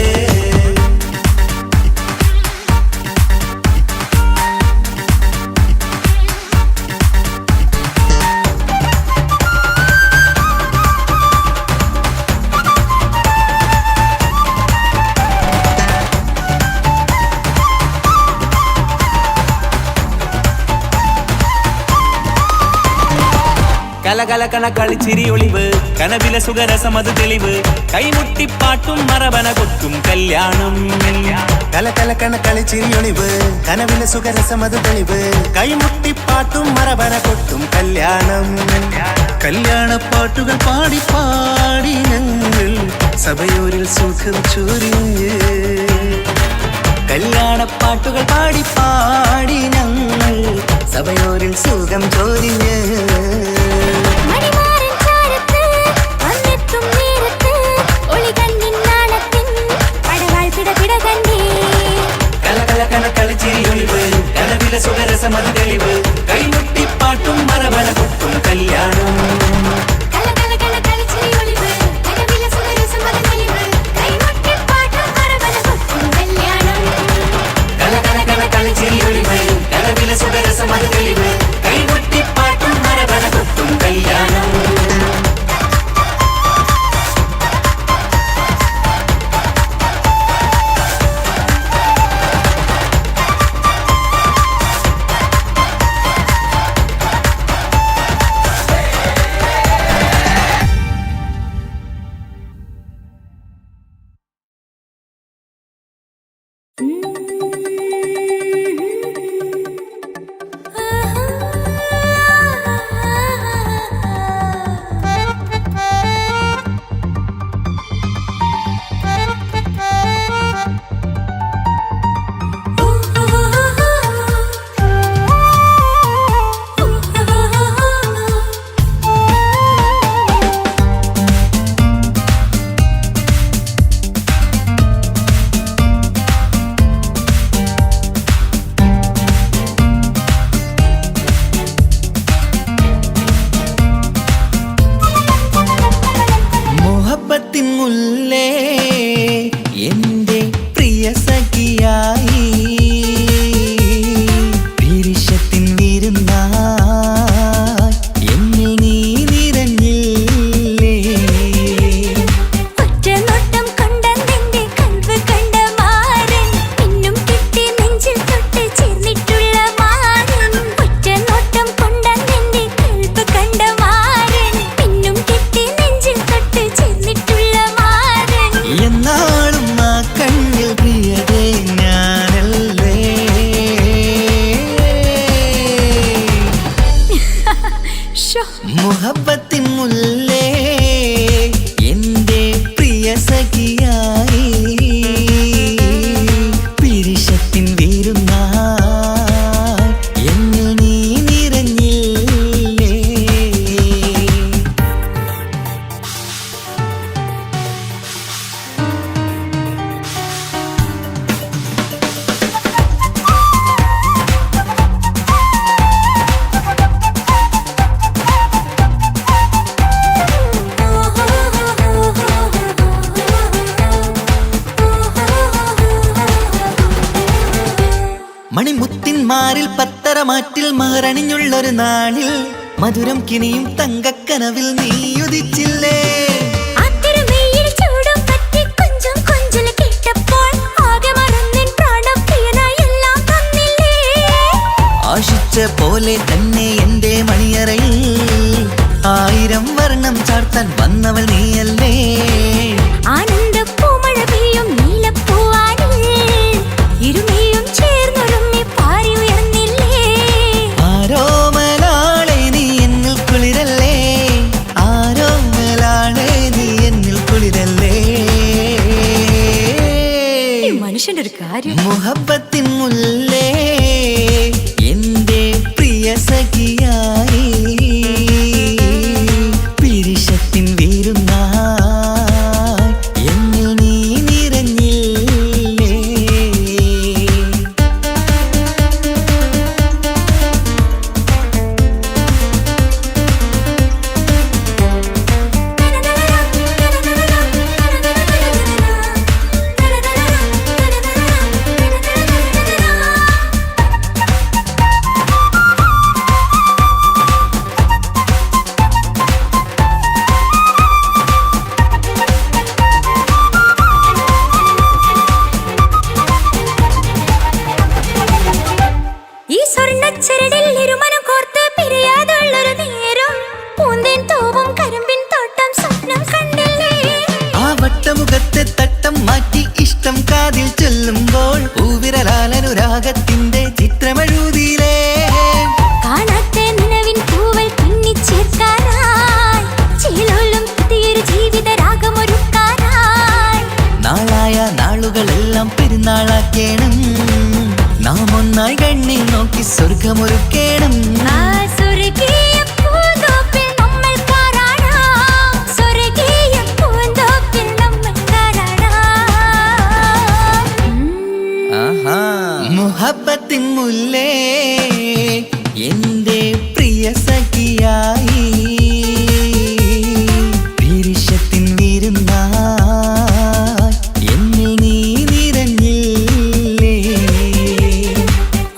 കലകലകണ കളിച്ചിരി ഒളിവ്, കനവിലെ സുഖരസമത് തെളിവ്, കൈമുട്ടിപ്പാട്ടും മറവന കൊട്ടും കല്യാണം. കലകലകണ കളിച്ചിരിയൊളിവ്, കനവിലെ സുഖരസമത് തെളിവ്, കൈമുട്ടിപ്പാട്ടും മറവന കൊട്ടും കല്യാണം. കല്യാണപ്പാട്ടുകൾ പാടി പാടി ഞങ്ങൾ സഭയോരിൽ സുഖം ചൊരിഞ്ഞ്. കല്യാണപ്പാട്ടുകൾ പാടി പാടി ഞങ്ങൾ സഭയോരിൽ സുഖം ചൊരിഞ്ഞ്. മണിമാരൻ ചാരത്ത് വന്നെത്തും നേരത്ത് ഒളികണ്ണിൻ നാണത്തിൻ പടവാൾ പിടപിട കണ്ടേ. കലകലകണ കളിച്ചിരിയൊളിവ്, കനവിലെ സുഖരസമത് തെളിവ്, കൈമുട്ടിപ്പാട്ടും മറവന കൊട്ടും കല്യാണം. കലകലകണ കളിച്ചിരി ഒളിവ്, കനവിലെ സുഖരസമത് തെളിവ്, കൈമുട്ടിപ്പാട്ടും മറവന കൊട്ടും കല്യാണം. കലകലകണ കളിച്ചിരിയൊളിവ്, കനവിലെ സുഖരസമത് തെളിവ്, കൈമുട്ടിപ്പാട്ടും മറവന കൊട്ടും കല്യാണം. മുഹബത്തിൻ മുല്ലേ എൻ്റെ പ്രിയ സഖിയായി, പിരിശത്തിൻ വിരുന്നായി എന്നിൽ നീ നിറഞ്ഞില്ലേ. ഒറ്റനോട്ടം കൊണ്ടെന്റെ കൽവ് കണ്ട മാരൻ, പിന്നും കിട്ടി നെഞ്ചിൽ തൊട്ട് ചേർന്നിട്ടുള്ള മാരൻ. ഒറ്റനോട്ടം കൊണ്ടെന്റെ കൽവ് കണ്ട മാരൻ, പിന്നും കിട്ടി നെഞ്ചിൽ തൊട്ട് ചേർന്നിട്ടുള്ള മാരൻ. എന്നാളും ആ കണ്ണിൽ പ്രിയതേ ഞാനല്ലേ. ഷോ മുഹബത്തിൻ മുല്ലേ എൻ്റെ പ്രിയ സഖിയായി, പിരിശത്തിൻ വിരുന്നായി എന്നിൽ നീ നിറഞ്ഞില്ലേ. മണിമുത്തിന്മാരിൽ പത്തരമാറ്റിൽ മഹറണിഞ്ഞുള്ളൊരു നാളിൽ മധുരം കിനിയും തങ്കക്കനവിൽ നീ ഉദിച്ചില്ലേ. ആ തിരുമേയിൽ ചൂടും പറ്റി കൊഞ്ചും കൊഞ്ചൽ കേട്ടപ്പോൾ ആകെ മറന്നിൻ പ്രാണപ്രിയനായി എല്ലാം തന്നില്ലേ. ആശിച്ച പോലെ തന്നെ എൻ്റെ മണിയറയിൽ കാര്യം? മുഹബത്തിൻ മുല്ലേ എന്റെ പ്രിയ സഖിയായി പിരിശത്തിൻ വീരുന്നായി എന്നിൽ നീ നിറഞ്ഞില്ലേ. ഈ സ്വർണ്ണച്ചരടിൽ ഇരുമനം കോർത്ത് പിരിയാതുള്ളൊരു നേരം പൂന്തേൻ തൂവും കരിമ്പിൻ തോട്ടം സ്വപ്നം കണ്ടില്ലേ. ആ വട്ടമുഖത്തെ തട്ടം മാറ്റി ഇഷ്ടം കാതിൽ ചൊല്ലുമ്പോൾ പൂവിരലാലനുരാഗത്തിന്റെ ചിത്രമെഴുതിയിലേ. കാണാത്ത നിലവിൻ പൂവൽ പിന്നിച്ചേർക്കാനായി ചിലോലും പുതിയൊരു ജീവിത രാഗമൊരുക്കാനായി നാളായ നാളുകളെല്ലാം പെരുന്നാളാക്കേണം. നാം ഒന്നായി കണ്ണിൽ നോക്കി സ്വർഗമൊരുക്കേണം. ആ സ്വർഗീയ പൂന്തോപ്പിൽ നമ്മൾ പാറാടാം. സ്വർഗീയ പൂന്തോപ്പിൽ നമ്മൾ പാറാടാം. ആഹാ. മുഹബത്തിൻ മുല്ലേ എന്റെ പ്രിയ സഖിയായി പിരിശത്തിൻ വീരുന്നായി എന്നിൽ നീ നിറഞ്ഞില്ലേ.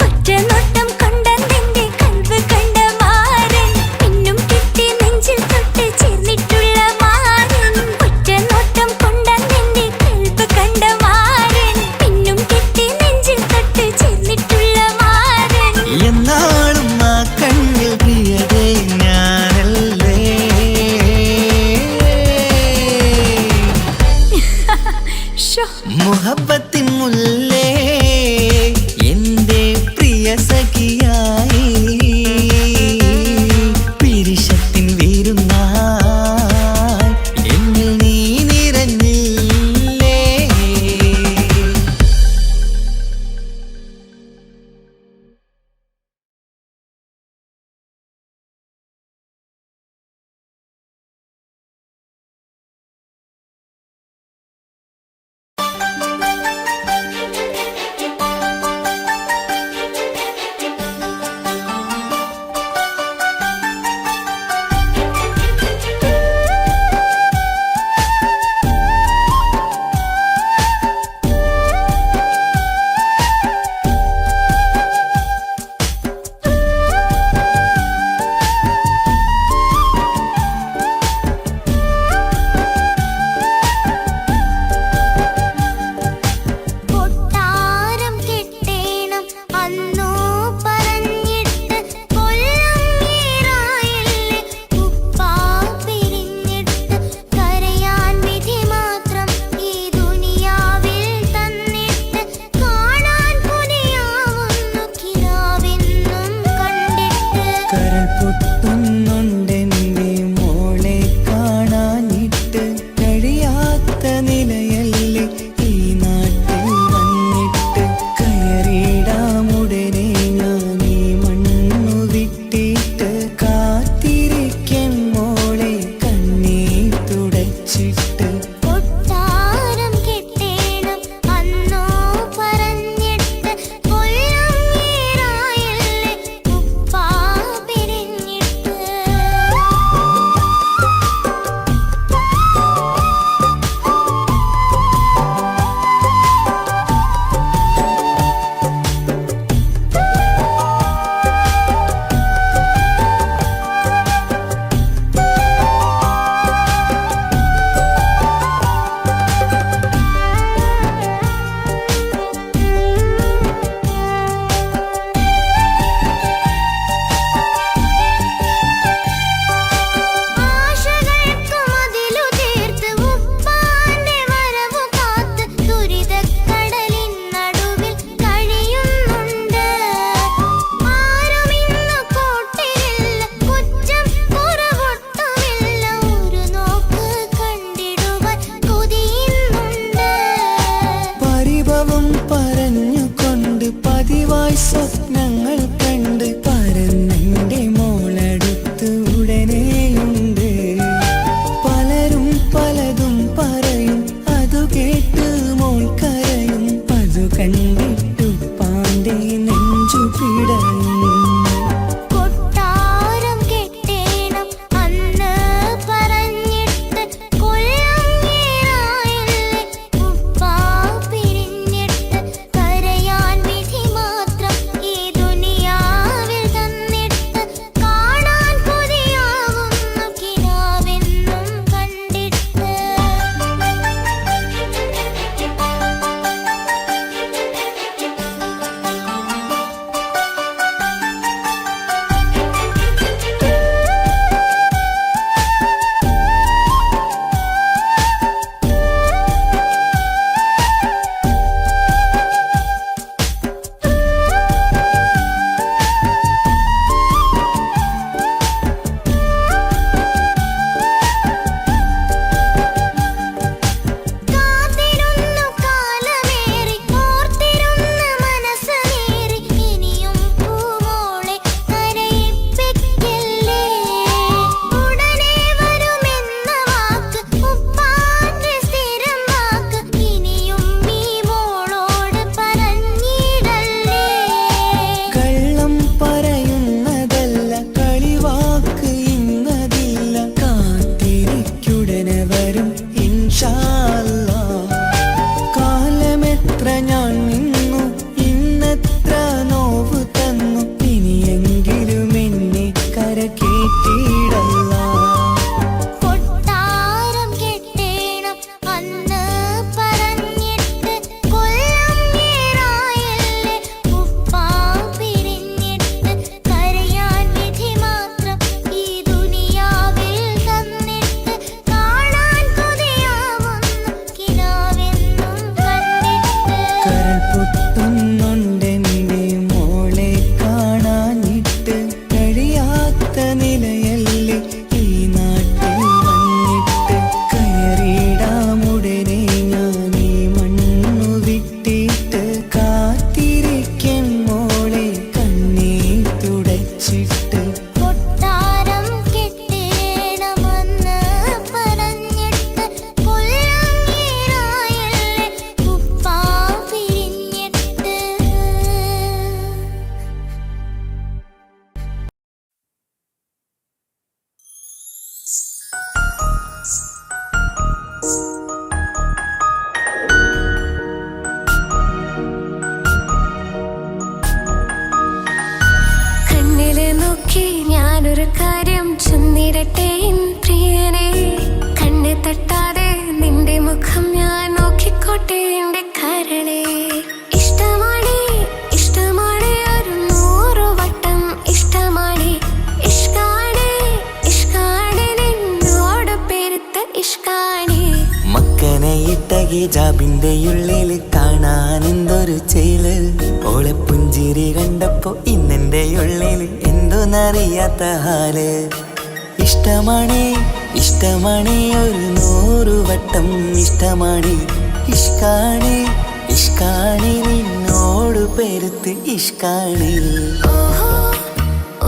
ഒറ്റ നോട്ടം കൊണ്ടെന്റെ കൽവ് കണ്ട മാരൻ പിന്നും കിട്ടി നെഞ്ചിൽ തൊട്ട് ചേർന്നിട്ടുള്ള മാരൻ. ഒറ്റ നോട്ടം കൊണ്ടെന്റെ കൽവ് കണ്ട മാരൻ പിന്നും കിട്ടി നെഞ്ചിൽ തൊട്ട് ചേർന്നിട്ടുള്ള മാരൻ. എന്നാളും ആ കണ്ണിൽ പ്രിയതേ ഞാനല്ലേ. ഷോ മുഹബത്തിൻ മുല്ലേ എന്റെ പ്രിയ സഖിയായി പിരിശത്തിൻ വീരുന്നായി എന്നിൽ നീ നിറഞ്ഞില്ലേ. കൊട്ടാരം കെട്ടേണം അന്നോ പറഞ്ഞിട്ട് കൊല്ലം ഏറായില്ലേ. ഉപ്പാ പിരിഞ്ഞിട്ട് കരയാൻ വിധി മാത്രം ഈ ദുനിയാവിൽ തന്നിട്ട് കാണാൻ കൊതിയാവുന്നു കിനാവെന്നും കണ്ടിട്ട്. കരൾ പൊട്ടുന്നുണ്ടെന്റെ മോളെ കാണാനിട്ട് കഴിയാത്ത നിലയല്ലേ ഈ നാട്ടിൽ വന്നിട്ട്. കയറിയിടാമുടനെ ഞാൻ ഈ മണ്ണു വിട്ടിട്ട് കാത്തിരിക്കും മോളെ കണ്ണീർ തുടച്ചിട്ട്. കൊട്ടാരം കെട്ടേണം അന്നോ പറഞ്ഞിട്ട് കൊല്ലം ഏറായില്ലേ. ഉപ്പാ പിരിഞ്ഞിട്ട്. ആശകൾക്ക് മതിലു തീർത്ത് ഉപ്പാന്റെ വരവു കാത്ത് ദുരിതക്കടലിൻ നടുവിൽ കഴിയുന്നുണ്ട്. ആരുമിന്ന് കൂട്ടിലില്ല, കുറ്റം കുറവൊട്ടുമില്ല. ഒരു നോക്ക് കണ്ടിടുവാൻ കൊതിയുന്നുണ്ട്. പരിഭവം പറഞ്ഞ സ്വപ്നങ്ങൾ കണ്ട് പരന്നെന്റെ മോളടുത്ത് ഉടനെയുണ്ട്. പലരും പലതും പറയും, അതു കേട്ട് മോൾ കരയും. അതു കണ്ടിട്ടു പാണ്ഡെ നെഞ്ചു പിടയും. കൊട്ടാരം കെട്ടേണം അന്ന് പറഞ്ഞിട്ട് കൊല്ലം ഏറായില്ലേ ഉപ്പാ പിരിഞ്ഞിട്ട്. കരയാൻ വിധി മാത്രം ഈ ദുനിയാവിൽ തന്നിട്ട്. കാണാൻ കൊതിയാവുന്നു കിനാവെന്നും കണ്ടിട്ട്. കാത്തിരുന്നു കാലമേറി ഓർത്തിരുന്ന മനസ്സ് നേറി. ഇനിയും പൂമോളെ കരയിപ്പിക്കല്ലേ. ഉടനെ വരുമെന്ന വാക്ക് ഉപ്പാന്റെ സ്ഥിരം വാക്ക്. ഇനിയും ഈ മോളോട് പറഞ്ഞിടല്ലേ. കള്ളം പറയുന്നതല്ല, കളിവാക്ക് ഇന്നതില്ല. കാത്തിരിക്കുടനെ വരും ഇൻഷാ അല്ലാഹ്. കാലമെത്ര ഞാൻ നിന്നു, ഇന്നെത്ര നോവ് തന്നു. ഇനിയെങ്കിലും എന്നെ കരകേറ്റിടല്ല. കൊട്ടാരം കെട്ടേണം അന്ന് പറഞ്ഞിട്ട് കൊല്ലം ഏറായില്ലേ ഉപ്പാ പിരിഞ്ഞിട്ട്. കരയാൻ വിധി മാത്രം ഈ ദുനിയാവിൽ തന്നിട്ട്. കാണാൻ കൊതിയാവുന്നു കിനാവെന്നും കണ്ടിട്ട്. കരൾ പൊട്ടുന്നുണ്ടെന്റെ മോളെ കാണാനിട്ട്. കഴിയാത്ത നിലയല്ലേ ഈ നാട്ടിൽ വന്നിട്ട്. കയറിയിടാമുടനെ ഞാൻ ഈ മണ്ണു വിട്ടിട്ട്. കാത്തിരിക്കും മോളെ കണ്ണീർ തുടച്ചിട്ട്. കൊട്ടാരം കെട്ടേണം അന്ന് പറഞ്ഞിട്ട് കൊല്ലം ഏറായില്ലേ ഉപ്പാ പിരിഞ്ഞിട്ട്. കണ്ണില് നോക്കി ഞാനൊരു കാര്യം ചൊന്നിടട്ടെ എൻ പ്രിയനെ. കണ്ണ് തട്ടാതെ നിന്റെ മുഖം ഞാൻ നോക്കിക്കോട്ടെ എന്റെ കരളെ. ഇഷ്ടമാണ് ഇഷ്ടമാണ് ഒരു 100 വട്ടം ഇഷ്ടമാണ്. ഇഷ്കാണ് ഇഷ്കാണ് നിന്നോട് പെരുത്ത ഇഷ്കാണ്. മക്കനെ ഇട്ട ഹിജാബിന്റെ ഉള്ളിൽ കാണാൻ എന്തൊരു ചേല്. ഓളെ പുഞ്ചിരി കണ്ടപ്പോ ഇന്നെന്റെ ഉള്ളിൽ എന്തോന്നറിയാത്ത ഹാല്. ഇഷ്ടമാണ് ഇഷ്ടമാണ് ഒരു 100 വട്ടം ഇഷ്ടമാണ്. ഇഷ്കാണ് ഇഷ്കാണ് നിന്നോട് പെരുത്ത് ഇഷ്കാണ്. ഓഹോ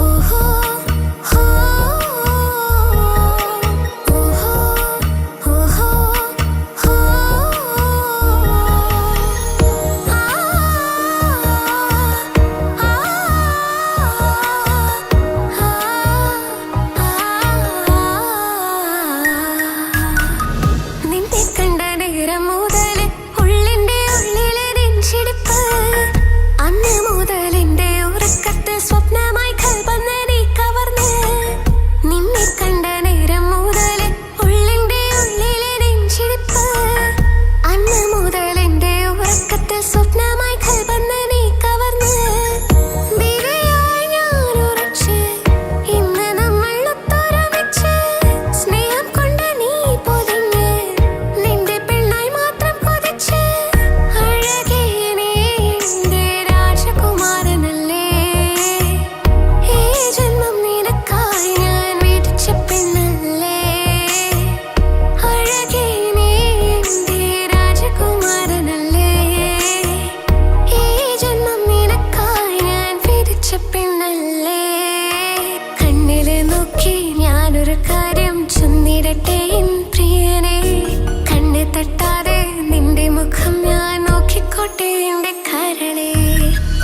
ഓഹോ ഹോ ഓഹോ ഓഹോ ഹോ. നിന്നെ കണ്ട നേരം മുതല് ഉള്ളിന്റെ ഉള്ളിലെ നെഞ്ചിടിപ്പ്. അന്ന് മുതൽ എന്റെ ഉറക്കത്തിൽ സ്വപ്നമായി കൽപ്പന നീ കവർന്ന്. നിന്നെ കണ്ട നേരം മുതൽ ഉള്ളിന്റെ ഉള്ളിലെ നെഞ്ചിടിപ്പ്. അന്ന് മുതൽ എന്റെ ഉറക്കത്തിൽ സ്വപ്നമായി കൽപ്പന നീ കവർന്ന്. ബിരിയായി ഞാൻ ഉറച്ച് ഇന്ന് നമ്മൾ ഒത്തൊരുമിച്ച്. സ്നേഹം കൊണ്ട് നീ പൊതിഞ്ഞ് നിന്റെ പെണ്ണായി മാത്രം ചെന്നിടട്ടെ എൻ പ്രിയനെ കണ്ണ് തട്ടാതെ നിന്റെ മുഖം ഞാൻ നോക്കിക്കോട്ടെ എന്റെ കരളെ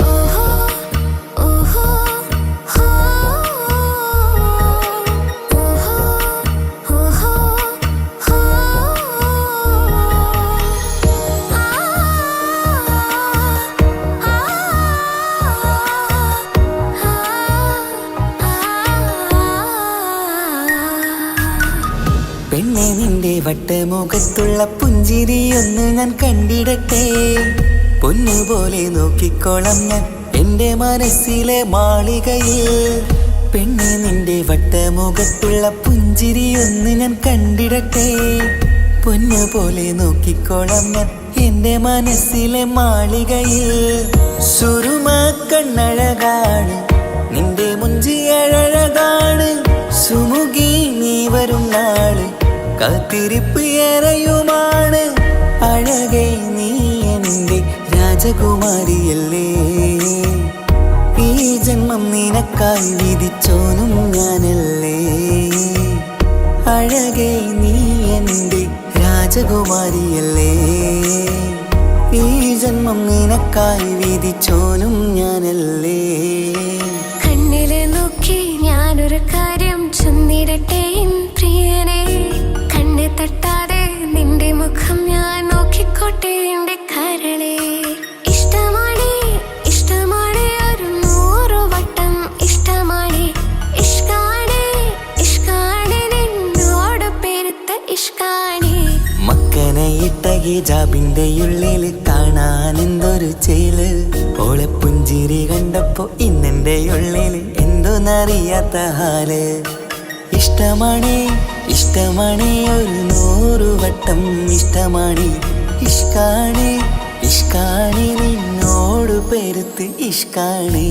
ഓഹോ ഓഹോ ഹോ ഓഹോ ഓഹോ ഹോ പെണ്ണെ നിന്റെ വട്ടമുഖത്തുള്ള പുഞ്ചിരിയൊന്ന് ഞാൻ കണ്ടിടട്ടെ പൊന്നുപോലെ നോക്കിക്കോളാം ഞാൻ എൻ്റെ മനസ്സിലെ മാളികയിൽ പെണ്ണെ നിന്റെ വട്ടമുഖത്തുള്ള പുഞ്ചിരിയൊന്ന് ഞാൻ കണ്ടിടട്ടെ പൊന്നുപോലെ നോക്കിക്കോളാം ഞാൻ എൻ്റെ മനസ്സിലെ മാളികയിൽ സുറുമ കണ്ണഴകാണ് നിന്റെ മുഞ്ചിയഴകാണ് സുമുഖി നീ വരും നാള് കാത്തിരിപ്പ് ഏറെയുമാണ് അഴകെ നീ എൻ്റെ രാജകുമാരിയല്ലേ ഈ ജന്മം നിനക്കായി വിധിച്ചോനും ഞാനല്ലേ അഴകെ നീ എൻ്റെ രാജകുമാരിയല്ലേ ഈ ജന്മം നിനക്കായി വിധിച്ചോനും ഞാനല്ലേ കണ്ണിലെ നോക്കി ഞാനൊരു കാര്യം ചൊന്നിടട്ടെ എൻ പ്രിയനെ കണ്ണ് തട്ടാതെ നിന്റെ മുഖം ഞാൻ നോക്കിക്കോട്ടെ എന്റെ കരളെ ഇഷ്ടമാണ് ഇഷ്ടമാണ് ഒരു 100 വട്ടം ഇഷ്ടമാണ് ഇഷ്കാണ് ഇഷ്കാണ് നിന്നോട് പെരുത്ത ഇഷ്കാണ് മക്കനയിട്ട ഹിജാബിന്റെ ഉള്ളിൽ കാണാൻ എന്തൊരു ചേല് ഓളെ പുഞ്ചിരി കണ്ടപ്പോ ഇന്നെന്റെ ഉള്ളിൽ എന്തോന്നറിയാത്ത ഹാല് ഇഷ്ടമാണ് ഇഷ്ടമാണ് ഒരു 100 വട്ടം ഇഷ്ടമാണ് ഇഷ്കാണ് ഇഷ്കാണ് നിന്നോട് പെരുത്ത് ഇഷ്കാണ്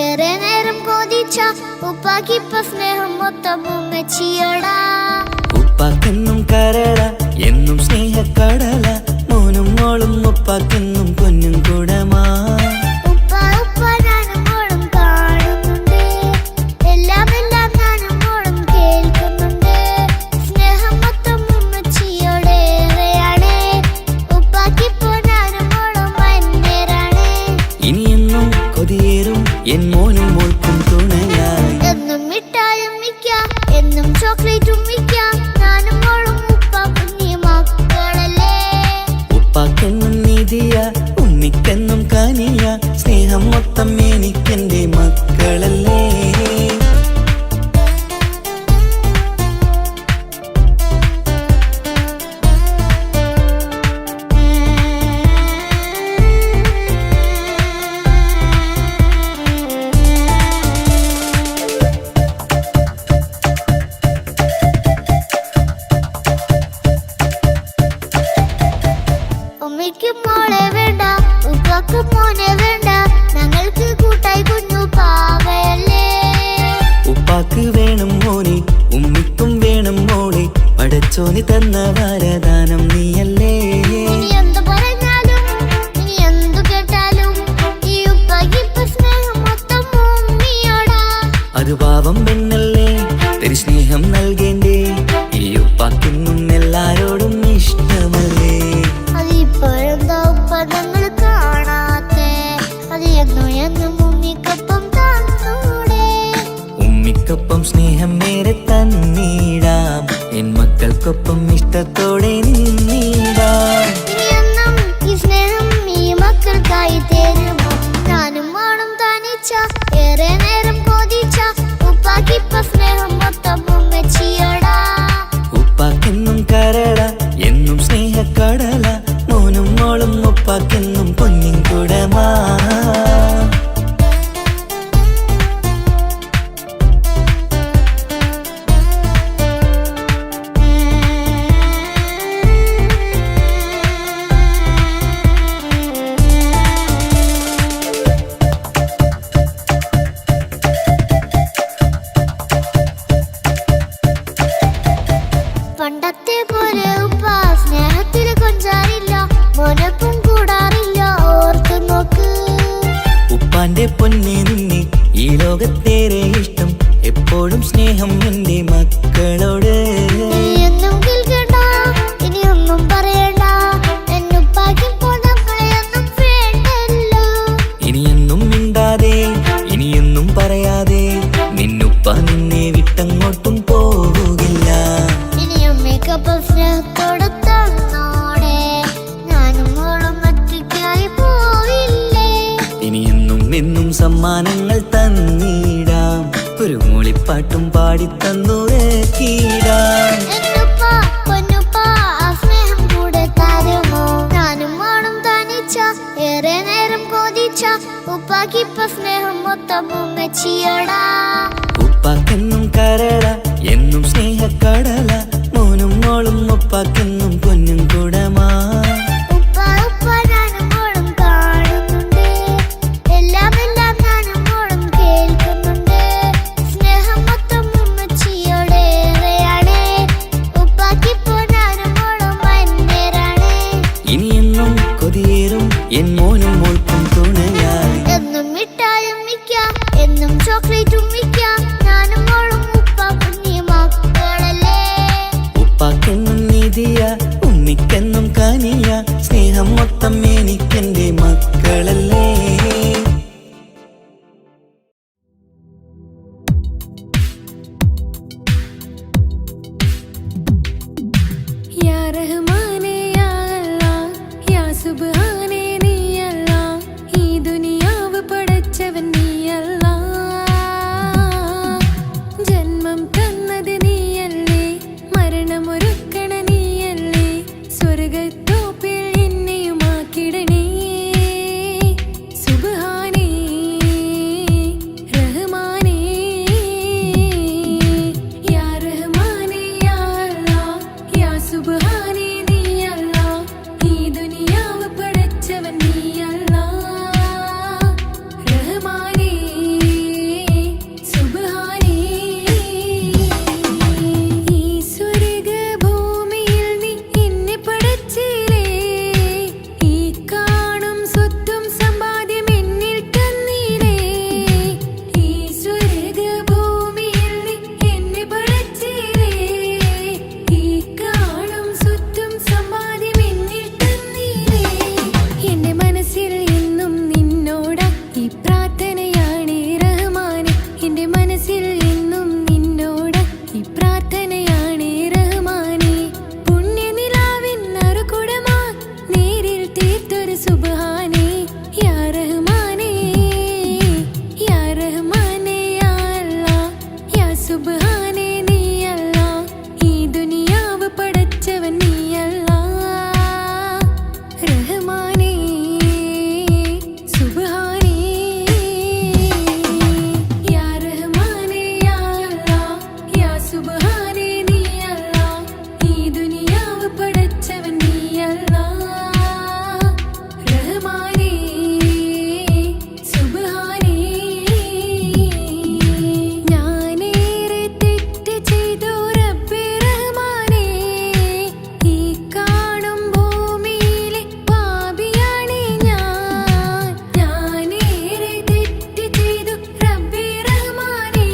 ഏറെ നേരം കൊതിച്ച ഉപ്പാക്കിപ്പ സ്നേഹം മൊത്തം ഉമ്മച്ചിയോടാ ഉപ്പാക്കെന്നും കരള എന്നും സ്നേഹക്കടല മോനും മോളും ഉപ്പാക്കെന്നും പൊന്നും കൂടമാ ഉപ്പ ഉപ്പ ഞാനും മോളും കാണുന്നുണ്ട് എല്ലാം എല്ലാം ഞാനും മോളും കേൾക്കുന്നുണ്ട് സ്നേഹം മൊത്തം ഉമ്മച്ചിയോടേറെയാണ് ഉപ്പാക്കിപ്പോ ഞാനും മോളും വന്നേരാണ് ഇനിയെന്നും കൊതിയേറും എൻ മോനും മോൾക്കും തുണയായി എന്നും മിഠായും മിക്കാം എന്നും ചോക്ലേറ്റും മിക്കാം ഞാനും മോളും ഉപ്പ കുഞ്ഞി മക്കളല്ലേ ഉപ്പാക്കെന്നും നീതിയ ഉണ്ണിക്കെന്നും കാനിയ സ്നേഹം മൊത്തം എനിക്കെന്റെ മക്കളല്ലേ ഉമ്മയ്ക്ക് മോളെ വേണ്ട ഉപ്പാക്ക് മോനെ വേണ്ട ഞങ്ങൾക്ക് കൂട്ടായി കുഞ്ഞു പാവയല്ലേ ഉപ്പാക്ക് വേണം മോനെ ഉമ്മിക്കും വേണം മോളെ പടച്ചോനി തന്ന വരദാനം നീയല്ലേ ഇനി എന്തു പറഞ്ഞാലും ഇനി എന്തു കേട്ടാലും ഈ ഉപ്പാക്കിപ്പ സ്നേഹം മൊത്തം ഉമ്മിയോടാ അത് പാവം പെണ്ണല്ലേ തരി സ്നേഹം നൽകേണ്ടേ ഈ ഉപ്പാക്കിന്നും എല്ലാരോടും ഇഷ്ടമല്ലേ അതിപ്പോഴെന്താ ഉപ്പ ഞങ്ങൾ കാണാത്തെ അത് എന്നും എന്നും ഉമ്മിക്കൊപ്പം തന്നൂടെ ഉമ്മിക്കൊപ്പം സ്നേഹം നേരെ തന്നീടാം എൻ മക്കൾക്കൊപ്പം ഇഷ്ടത്തോടെ നിന്നീടാം ഇനി എന്നും ഈ സ്നേഹം ഈ മക്കൾക്കായി തരുമോ ഞാനും മോളും തനിച്ച ഏറെ നേരം കൊതിച്ച ഉപ്പാക്കിപ്പ സ്നേഹം മൊത്തം ഉമ്മച്ചിയോടാ ഉപ്പാക്കെന്നും സമ്മാനങ്ങൾ തന്നിടാം, ഒരു മൂളിപ്പാട്ടും പാടിത്തന്നു കീടാം. ഏറെ നേരം കൊതിച്ച ഉപ്പാക്കിപ്പ സ്നേഹം മൊത്തം ഉമ്മച്ചിയടാ. ഉപ്പാക്കെന്നും കരള എന്നും സ്നേഹക്കടല, മോനും മോളും ഉപ്പാക്കെന്നും പൊന്നും കുടമാ. ഉപ്പ ഉപ്പ ഞാനും മോളും കാണുന്നുണ്ട്, എല്ലാം എല്ലാം ഞാനും മോളും കേൾക്കുന്നുണ്ട്. സ്നേഹം മൊത്തം ഉമ്മച്ചിയോടേറെയാണ്, ഉപ്പാക്കിപ്പോ ഞാനും മോളും അന്യരാണ്. ഇനിയെന്നും കൊതിയേറും എൻ മോനും മോൾക്കും തുണയായി. എന്നും മിഠായും മിക്കാം, എന്നും ചോക്ലേറ്റും മിക്കാം, ഞാനും മോളും ഉപ്പ കുഞ്ഞി മക്കളല്ലേ. ഉപ്പാക്കെന്നും നിധിയ ഉമ്മിക്കെന്നും കനിയ, സ്നേഹം മൊത്തം എനിക്കെന്റെ മക്കളല്ലേ. യാ റഹ്മാനേ യാ അല്ലാഹ് യാ സുബ്ഹാനേ നീ അല്ലാഹ്, ഈ ദുനിയാവ് പടച്ചവൻ നീ അല്ലാഹ്. ജന്മം തന്നത് നീയല്ലേ, മരണമൊരുക്കണ നീയല്ലേ, സ്വർഗ്ഗത്തോപ്പിൽ എന്നെയുമാക്കിടണേ. സുബ്ഹാനേ റഹ്മാനേ യാ റഹ്മാനേ യാ അല്ലാഹ് യാ സുബ്ഹാനേ നീ അല്ലാഹ്, ഈ ദുനിയാവ് പടച്ചവൻ നീ അല്ലാഹ്. റഹ്മാനേ സുബ്ഹാനേ. ഈ സ്വർഗ്ഗഭൂമിയിൽ നീ എന്നെ പടച്ചില്ലേ, ഈ കാണും സ്വത്തും സമ്പാദ്യം എന്നിൽ തന്നില്ലേ. ഈ സ്വർഗ്ഗഭൂമിയിൽ നീ എന്നെ പടച്ചില്ലേ, ഈ കാണും സ്വത്തും സമ്പാദ്യം എന്നിൽ തന്നില്ലേ. എന്റെ മനസ്സിൽ എന്നും നിന്നോടാ ഈ പ്രാർത്ഥനയാണ് റഹ്മാനേ, എന്റെ മനസ്സിൽ എന്നും നിന്നോടാ ഈ പ്രാർത്ഥനയാണ് റഹ്മാനേ. പുണ്യനിലാവിൻ നറുകുടമാ നേരിൽ തീർത്തൊരു സുബ്ഹാനേ. യാ റഹ്മാനേ യാ റഹ്മാനേ യാ അല്ലാഹ് യാ സുബ്ഹാനേ നീ അല്ലാഹ്, ഈ ദുനിയാവ് പടച്ചവൻ നീ അല്ലാഹ്. റഹ്മാനേ സുബ്ഹാനേ യാ റഹ്മാനേ യാ അല്ലാഹ് യാ സുബ്ഹാനേ നീ അല്ലാഹ്, ഈ ദുനിയാവ് പടച്ചവൻ നീ അല്ലാഹ്. റഹ്മാനേ സുബ്ഹാനേ. ഞാനേറെ തെറ്റ് ചെയ്തു റബ്ബേ റഹ്മാനേ, ഈ കാണും ഭൂമിയിലെ പാപിയാണേ ഞാൻ. ഞാനേറെ തെറ്റ് ചെയ്തു റബ്ബേ റഹ്മാനേ,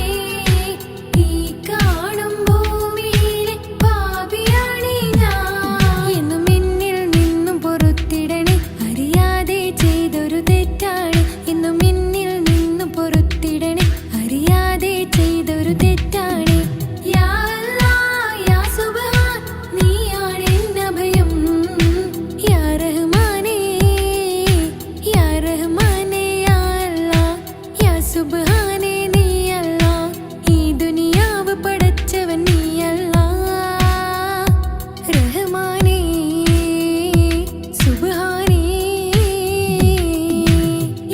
ഈ കാണും ഭൂമിയിലെ പാപിയാണേ ഞാൻ. എന്നും എന്നിൽ നിന്നും പൊറുത്തിടണേ, അറിയാതെ ചെയ്തൊരു തെറ്റാണ്. എന്നും എന്നിൽ നിന്നും പൊറുത്തിടണേ, അറിയാതെ ചെയ്തൊരു തെറ്റാണ്. യാ അല്ലാഹ് യാ സുബ്ഹാൻ നീയാണ് എന്നഭയം. യാ റഹ്മാനേ യാ റഹ്മാനേ യാ അല്ലാഹ് യാ സുബ്ഹാനേ നീ അല്ലാഹ്, ഈ ദുനിയാവ് പടച്ചവൻ നീ അല്ലാഹ്. റഹ്മാനേ സുബ്ഹാനേ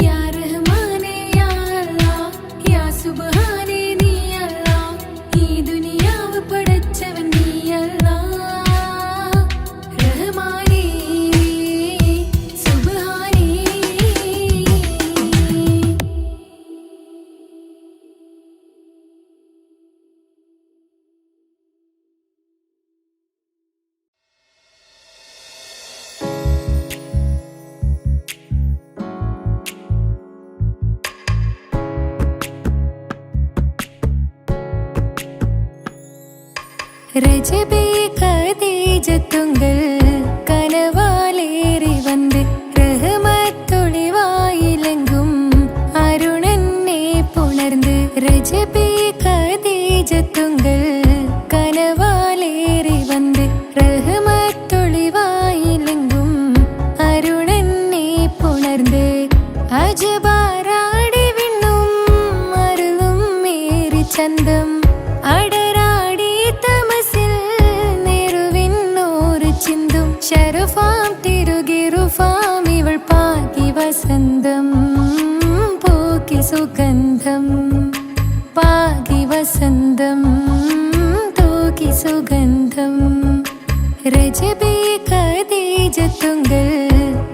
യാ റഹ്മാനേ യാ അല്ലാഹ് യാ സുബ്ഹാനേ നീ അല്ലാഹ്, ഈ ദുനിയാവ് പടച്ചവൻ നീ അല്ലാഹ്. റഹ്മാനേ സുബ്ഹാനേ. ரஜபே கதீஜத்துங்கள் கனவாலேறி வந்து ரஹமத்தொளிவாயிலெங்கும் அருணன்னே புணர்ந்து. ரஜபே கதீஜத்துங்கள் கனவாலேறி வந்து ரஹமத்தொளிவாயிலெங்கும் அருணன்னே புணர்ந்து. அஜபாராடி விண்ணு വസന്തം പൂക്കി സുഗന്ധം പാകി വസന്തം തൂക്കി സുഗന്ധം രജബേ ഖദീജത്തുങ്കൾ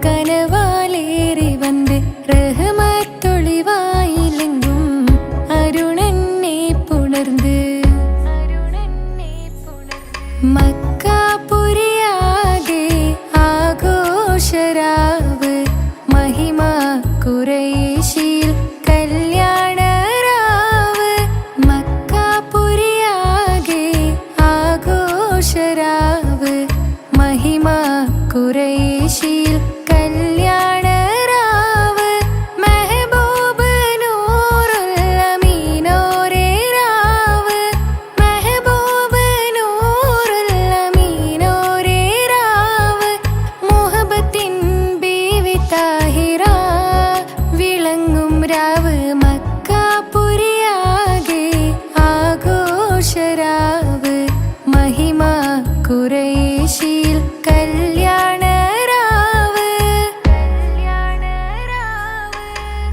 കനവാലേറി വന്ന് റഹ്മത്തൊളിവായിലെങ്കും അരുണനെ പുണർന്ന് മക്കാപുരിയാകെ ആഘോഷരാവ് മഹിമ ഖുറൈശിൽ കല്യാണരാവ് മക്കാപുരിയാകെ ആഘോഷരാവ് മഹിമ ഖുറൈശിൽ കല്യാണരാവ് മെഹബൂബ് നൂറുൽ അമീനോരേ രാവ് മെഹബൂബ് നൂറുൽ അമീനോരേ രാവ് മുഹബത്തിൻ ബീവി താഹിറ വിളങ്ങും രാവ് മക്കാപുരിയാകെ ആഘോഷരാവ് മഹിമ ഖുറൈശിൽ കല്യാണരാവ്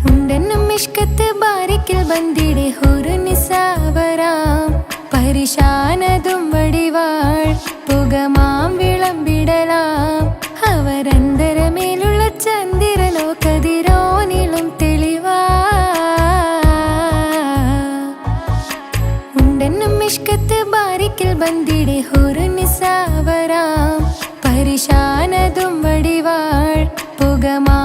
ഉണ്ടെന്നും മിഷ്കത്ത് ബാരിക്കിൽ ബന്ദിടെ ഹുറുനിസാവരാം പരിശാനതും വടിവാൾ പുകമാം വിളമ്പിടലാം അവരന്തരമേലുള്ള ചന്ദ്രനോ കതിരോനിലും തെളിവാ ഉണ്ടെന്നും മിഷ്കത്ത് ബാരിക്കിൽ ബന്ദിടെ ഹുറുനിസാവരാം പരിശാനതും വടിവാൾ പുകമാ